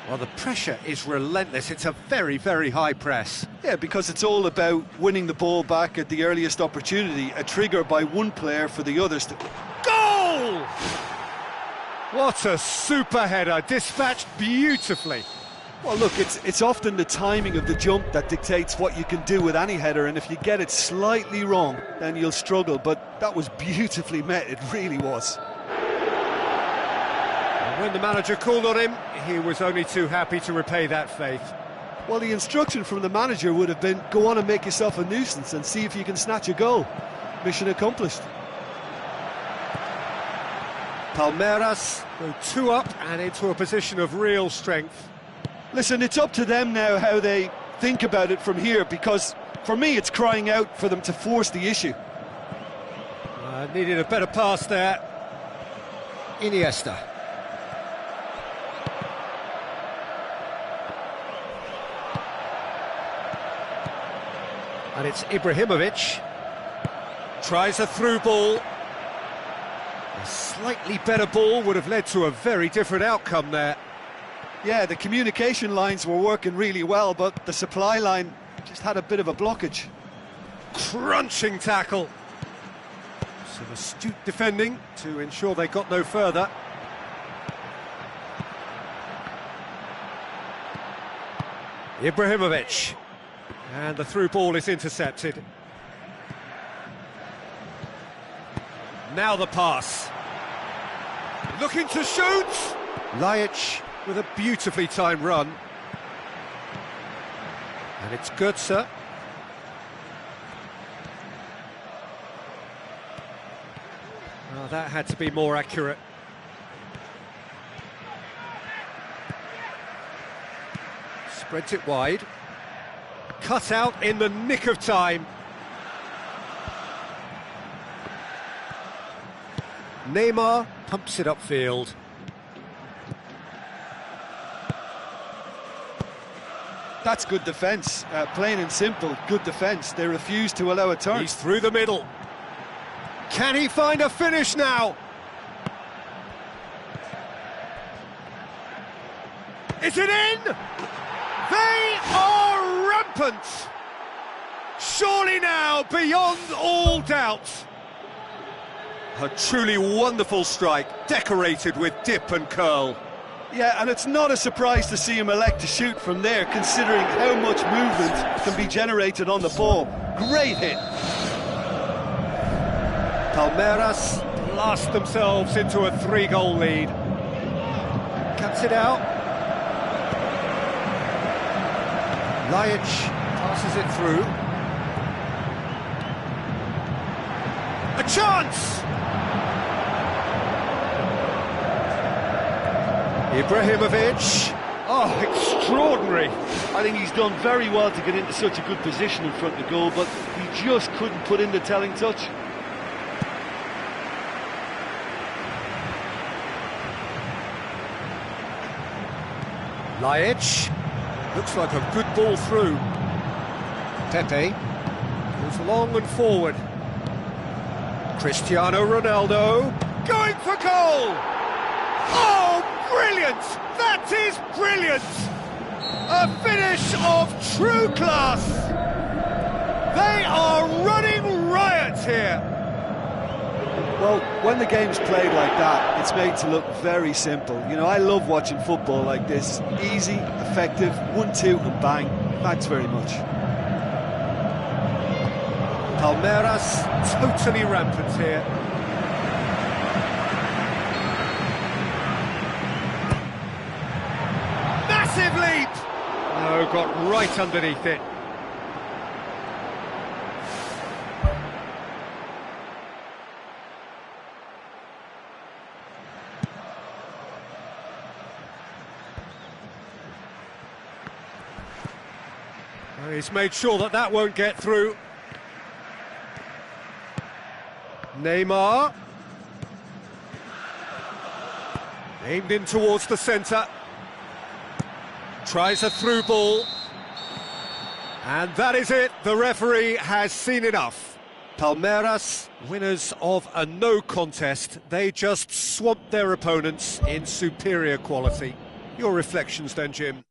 Well, the pressure is relentless. It's a very, very high press. Yeah, because it's all about winning the ball back at the earliest opportunity, a trigger by one player for the others to... Goal! What a super header, dispatched beautifully. Well, look, it's often the timing of the jump that dictates what you can do with any header, and if you get it slightly wrong, then you'll struggle. But that was beautifully met, it really was. And when the manager called on him, he was only too happy to repay that faith. Well, the instruction from the manager would have been, go on and make yourself a nuisance and see if you can snatch a goal. Mission accomplished. Palmeiras go 2 up and into a position of real strength. Listen, it's up to them now how they think about it from here, because for me it's crying out for them to force the issue. Needed a better pass there. Iniesta. And it's Ibrahimovic. Tries a through ball. A slightly better ball would have led to a very different outcome there. Yeah, the communication lines were working really well, but the supply line just had a bit of a blockage. Crunching tackle. Some astute defending to ensure they got no further. Ibrahimovic. And the through ball is intercepted. Now the pass. Looking to shoot. Laic with a beautifully timed run. And it's Götze. Oh, that had to be more accurate. Spreads it wide. Cut out in the nick of time. Neymar pumps it upfield. That's good defence, plain and simple, good defence. They refuse to allow a turn. He's through the middle. Can he find a finish now? Is it in? They are rampant! Surely now, beyond all doubt. A truly wonderful strike, decorated with dip and curl. Yeah, and it's not a surprise to see him elect to shoot from there, considering how much movement can be generated on the ball. Great hit. Palmeiras blast themselves into a 3-goal lead. Cuts it out. Laic passes it through. A chance! Ibrahimovic. Oh, extraordinary. I think he's done very well to get into such a good position in front of the goal, but he just couldn't put in the telling touch. Laic. Looks like a good ball through. Pepe goes long and forward. Cristiano Ronaldo going for goal! Oh, brilliant! That is brilliant! A finish of true class! They are running riot here! Well, when the game's played like that, it's made to look very simple. You know, I love watching football like this. Easy, effective, 1-2 and bang. Thanks very much. Palmeiras totally rampant here. Massive leap! No, got right underneath it. He's made sure that that won't get through. Neymar. Aimed in towards the centre. Tries a through ball. And that is it. The referee has seen enough. Palmeiras, winners of a no contest. They just swamped their opponents in superior quality. Your reflections then, Jim?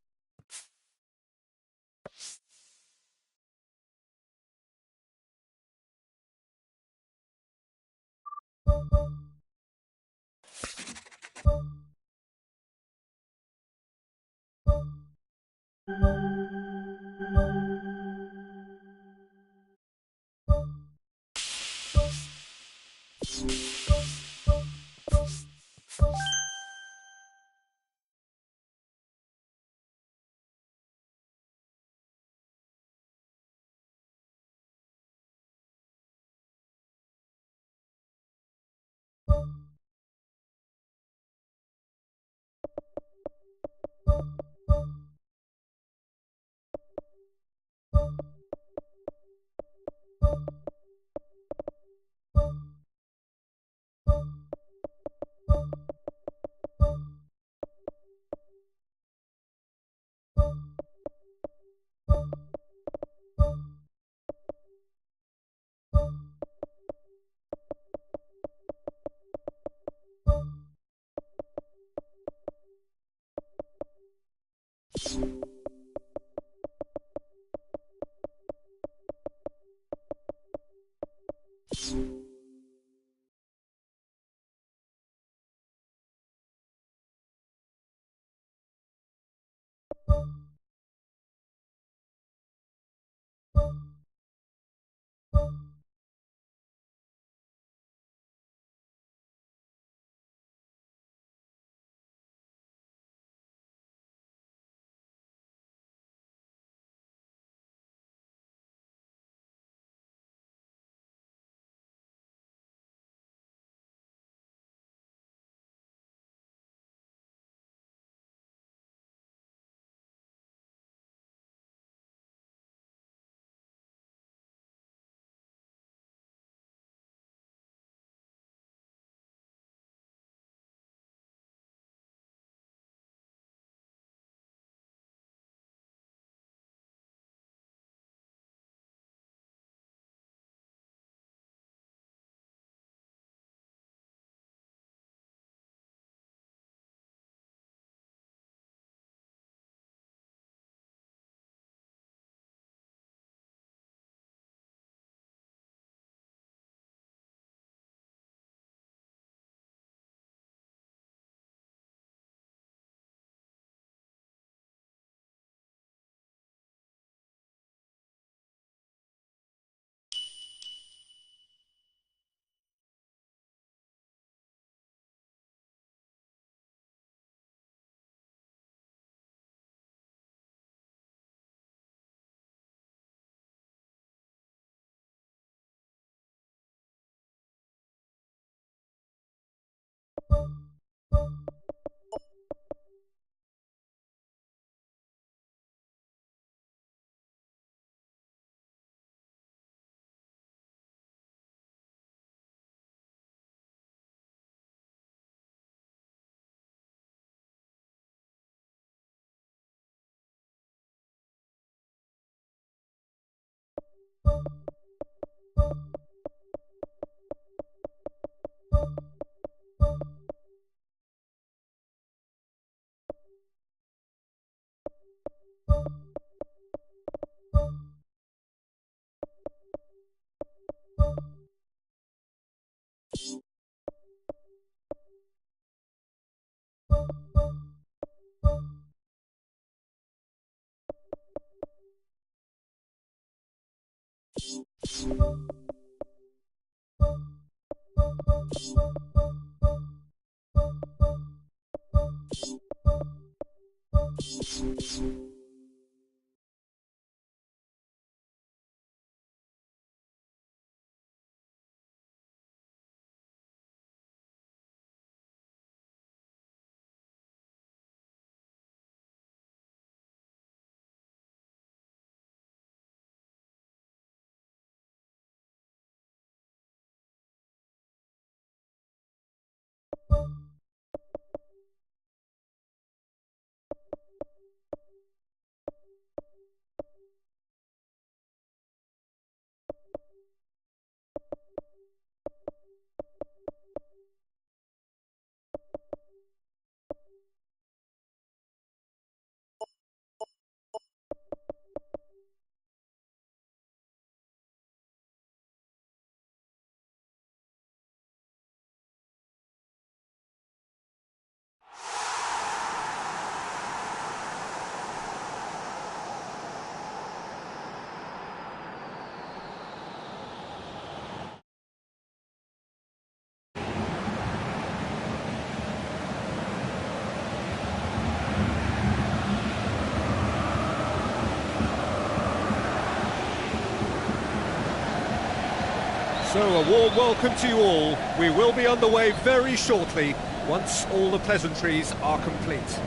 So a warm welcome to you all. We will be underway very shortly, once all the pleasantries are complete.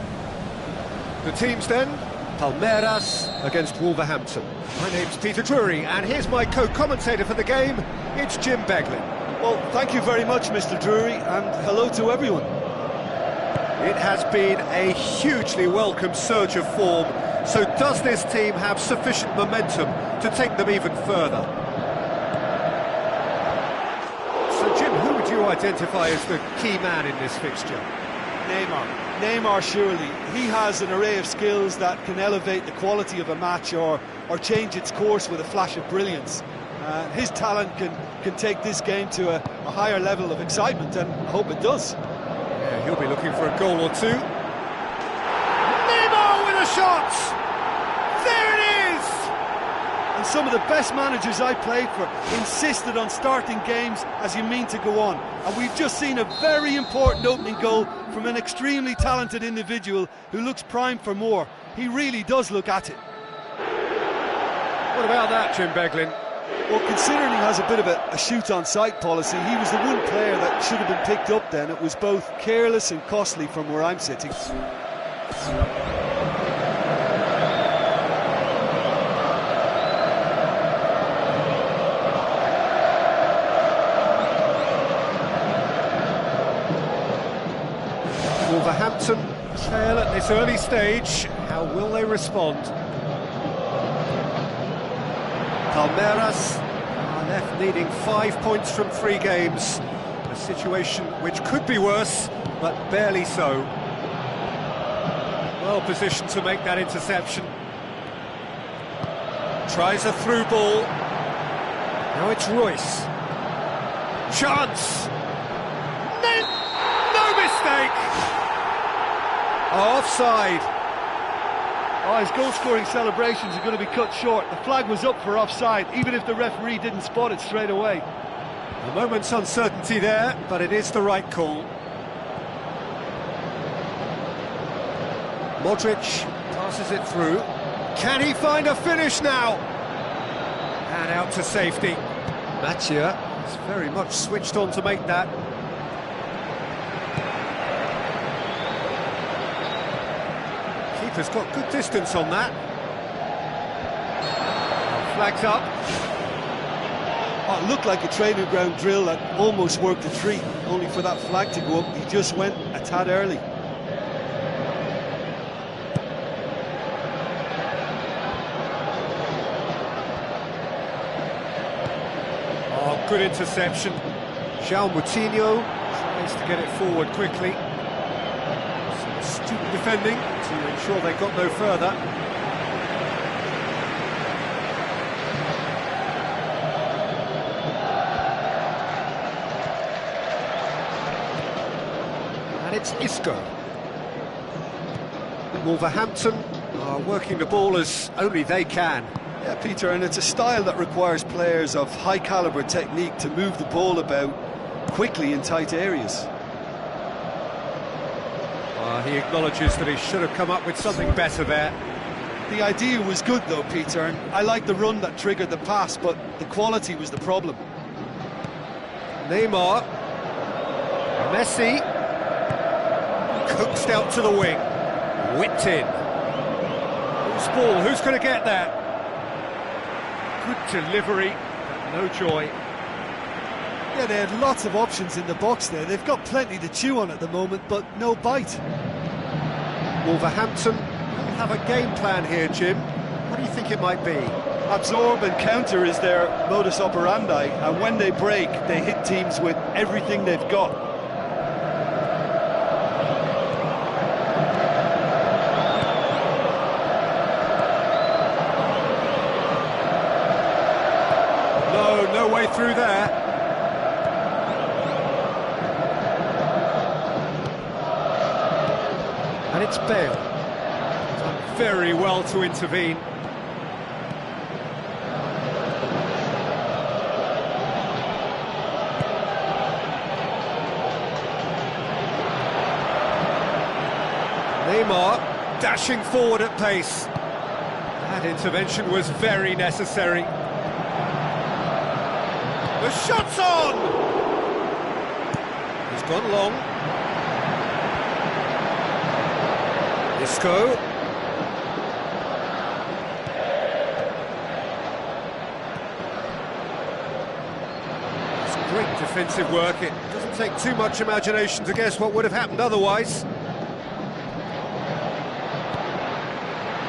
The teams then, Palmeiras against Wolverhampton. My name's Peter Drury, and here's my co-commentator for the game, it's Jim Beglin. Well, thank you very much, Mr. Drury, and hello to everyone. It has been a hugely welcome surge of form, so does this team have sufficient momentum to take them even further? So Jim, who would you identify as the key man in this fixture? Neymar, surely. He has an array of skills that can elevate the quality of a match or change its course with a flash of brilliance. His talent can take this game to a higher level of excitement, and I hope it does. Yeah, he'll be looking for a goal or two. Neymar with a shot! There it is! And some of the best managers I played for insisted on starting games as you mean to go on. And we've just seen a very important opening goal from an extremely talented individual who looks primed for more. He really does look at it. What about that, Jim Beglin? Well, considering he has a bit of a shoot-on-sight policy, he was the one player that should have been picked up then. It was both careless and costly from where I'm sitting. Wolverhampton trail at this early stage. How will they respond? Palmeiras are left needing 5 points from 3 games. A situation which could be worse, but barely so. Well positioned to make that interception. Tries a through ball. Now it's Royce. Chance! No mistake! Offside. Oh, his goal-scoring celebrations are going to be cut short. The flag was up for offside, even if the referee didn't spot it straight away. A moment's uncertainty there, but it is the right call. Modric passes it through. Can he find a finish now? And out to safety. Mattia is very much switched on to make that. Keeper's got good distance on that. Flags up. Oh, it looked like a training ground drill that almost worked a treat, only for that flag to go up. He just went a tad early. Oh, good interception. João Moutinho tries to get it forward quickly. Some astute defending to ensure they got no further. And it's Isco. Wolverhampton are working the ball as only they can. Yeah, Peter, and it's a style that requires players of high-calibre technique to move the ball about quickly in tight areas. He acknowledges that he should have come up with something better there. The idea was good though, Peter, and I like the run that triggered the pass, but the quality was the problem. Neymar. Messi. Coaxed out to the wing. Whipped in. Who's ball? Who's going to get that? Good delivery, but no joy. Yeah, they had lots of options in the box there. They've got plenty to chew on at the moment, but no bite. Wolverhampton have a game plan here, Jim. What do you think it might be? Absorb and counter is their modus operandi, and when they break, they hit teams with everything they've got. No way through there. And it's Bale. Done very well to intervene. Neymar dashing forward at pace. That intervention was very necessary. The shot's on! He's gone long. Isco. It's great defensive work. It doesn't take too much imagination to guess what would have happened otherwise.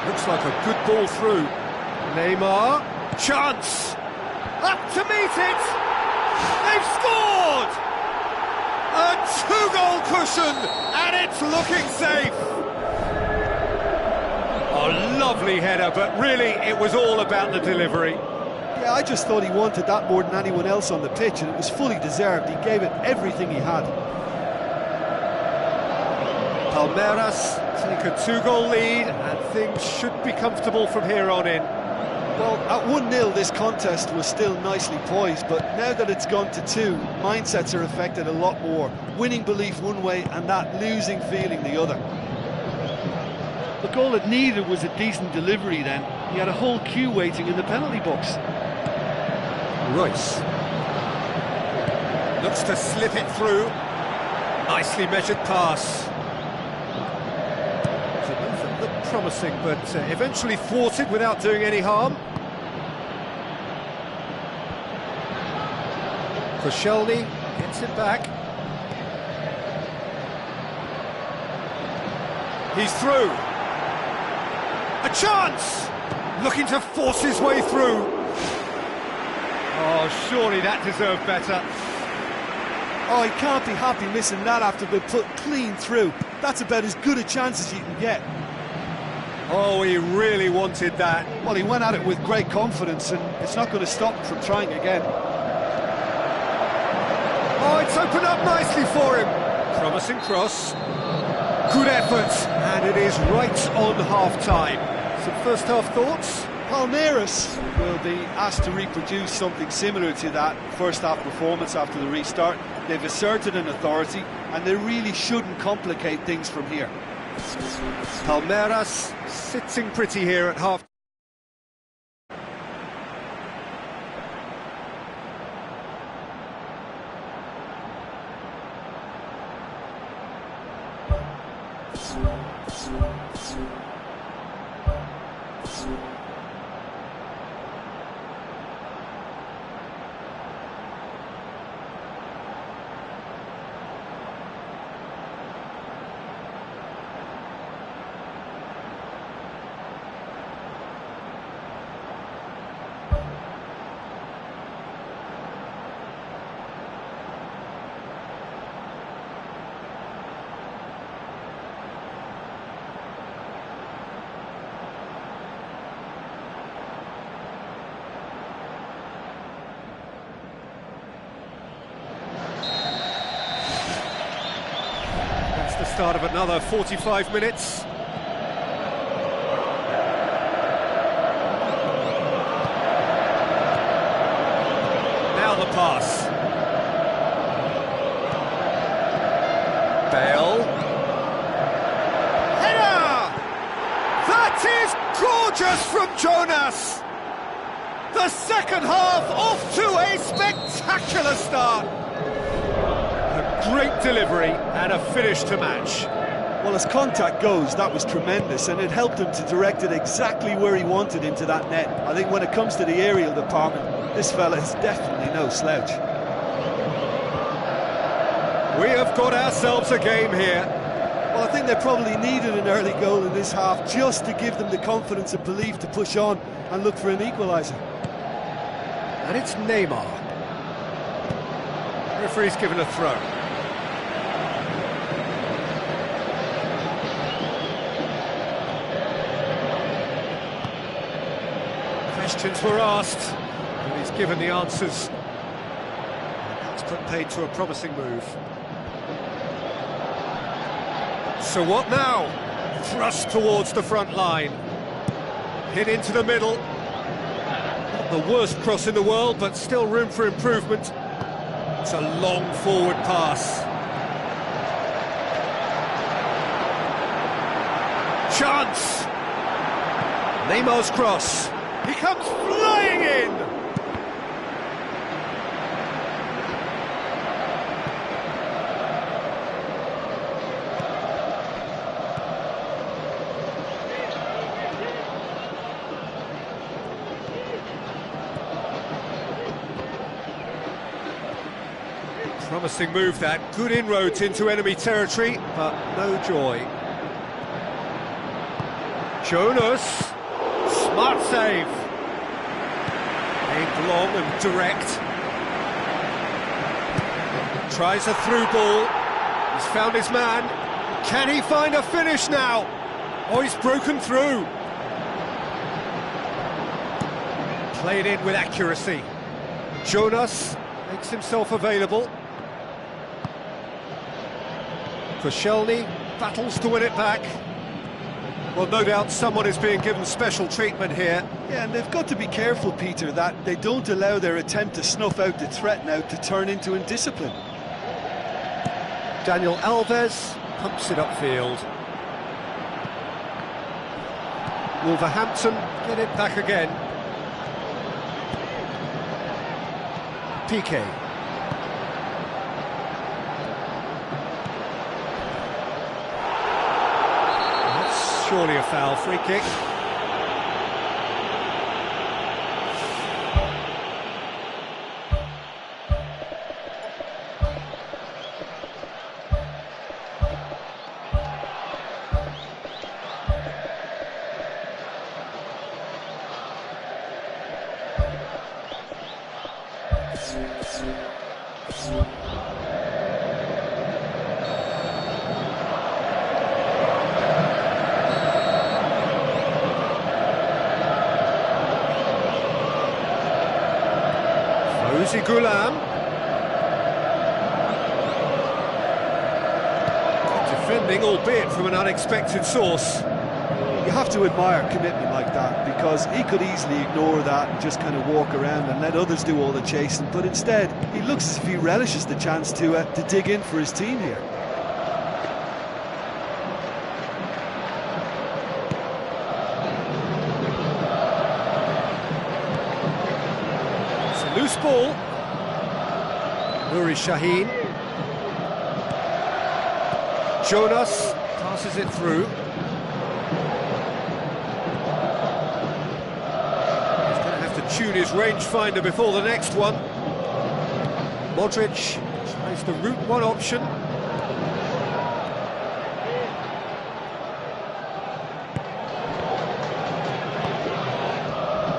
Looks like a good ball through. Neymar. Chance! Up to meet it! They've scored! A two-goal cushion, and it's looking safe! A lovely header, but really it was all about the delivery. Yeah, I just thought he wanted that more than anyone else on the pitch, and it was fully deserved. He gave it everything he had. Palmeiras take a two-goal lead, and things should be comfortable from here on in. Well, at 1-0 this contest was still nicely poised, but now that it's gone to 2, mindsets are affected a lot more. Winning belief one way and that losing feeling the other. Look, all it needed was a decent delivery then. He had a whole queue waiting in the penalty box. Royce looks to slip it through. Nicely measured pass. It looked promising, but eventually thwarted without doing any harm. Koscielny gets it back. He's through. A chance! Looking to force his way through. Oh, surely that deserved better. Oh, he can't be happy missing that after being put clean through. That's about as good a chance as you can get. Oh, he really wanted that. Well, he went at it with great confidence, and it's not going to stop him from trying again. Oh, it's opened up nicely for him. Promising cross. Good effort, and it is right on half-time. Some first-half thoughts? Palmeiras will be asked to reproduce something similar to that first-half performance after the restart. They've asserted an authority, and they really shouldn't complicate things from here. Palmeiras sitting pretty here at half. The start of another 45 minutes. Now the pass. Bale. Header! That is gorgeous from Jonas! The second half off to a spectacular start. Great delivery and a finish to match. Well, as contact goes, that was tremendous, and it helped him to direct it exactly where he wanted into that net. I think when it comes to the aerial department, this fella is definitely no slouch. We have got ourselves a game here. Well, I think they probably needed an early goal in this half just to give them the confidence and belief to push on and look for an equaliser. And it's Neymar. Referee's given a throw. Questions were asked, and he's given the answers. That's put paid to a promising move. So what now? Thrust towards the front line. Hit into the middle. Not the worst cross in the world, but still room for improvement. It's a long forward pass. Chance! Neymar's cross. He comes flying in! Promising move that, good inroads into enemy territory, but no joy. Jonas, smart save. Aimed long and direct. Tries a through ball, he's found his man. Can he find a finish now? Oh, he's broken through. Played in with accuracy. Jonas makes himself available. Koscielny battles to win it back. Well, no doubt someone is being given special treatment here. Yeah, and they've got to be careful, Peter, that they don't allow their attempt to snuff out the threat now to turn into indiscipline. Daniel Alves pumps it upfield. Wolverhampton get it back again. Piqué. That's surely a foul, free kick. Goulam. Defending, albeit from an unexpected source. You have to admire commitment like that, because he could easily ignore that and just kind of walk around and let others do all the chasing, but instead he looks as if he relishes the chance to dig in for his team here. It's a loose ball. Nuri Sahin. Jonas passes it through. He's going to have to tune his rangefinder before the next one. Modric tries the route one option.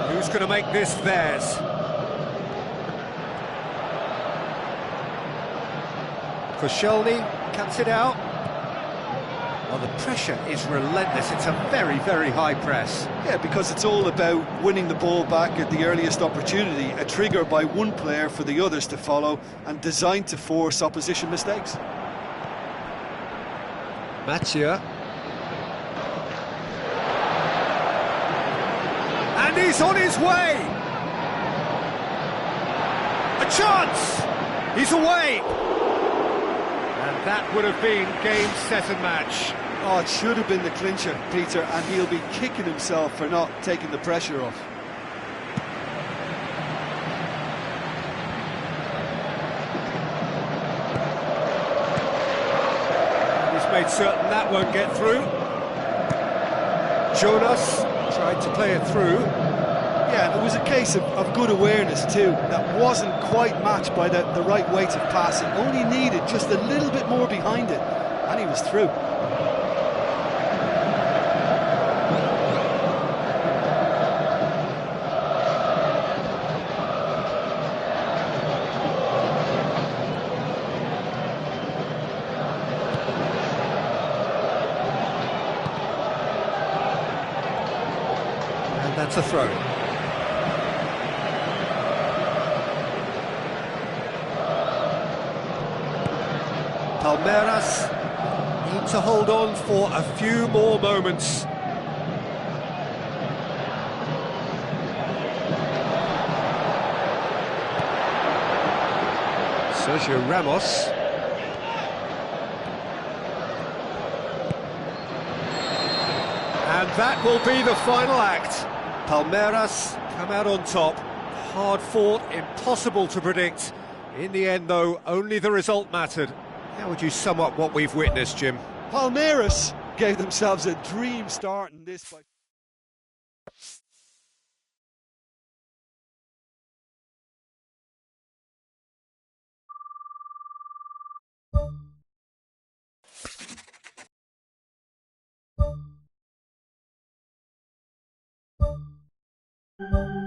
Who's going to make this theirs? Koscielny cuts it out. Well, the pressure is relentless. It's a very, very high press. Yeah, because it's all about winning the ball back at the earliest opportunity, a trigger by one player for the others to follow, and designed to force opposition mistakes. Mathieu. And he's on his way! A chance! He's away! And that would have been game, set and match. Oh, it should have been the clincher, Peter, and he'll be kicking himself for not taking the pressure off. He's made certain that won't get through. Jonas tried to play it through. Yeah, and it was a case of good awareness too. That wasn't quite matched by the right weight of pass. It only needed just a little bit more behind it, and he was through. And that's a throw. Palmeiras need to hold on for a few more moments. Sergio Ramos. And that will be the final act. Palmeiras come out on top. Hard fought, impossible to predict. In the end, though, only the result mattered. How would you sum up what we've witnessed, Jim? Palmeiras gave themselves a dream start in this fight. you.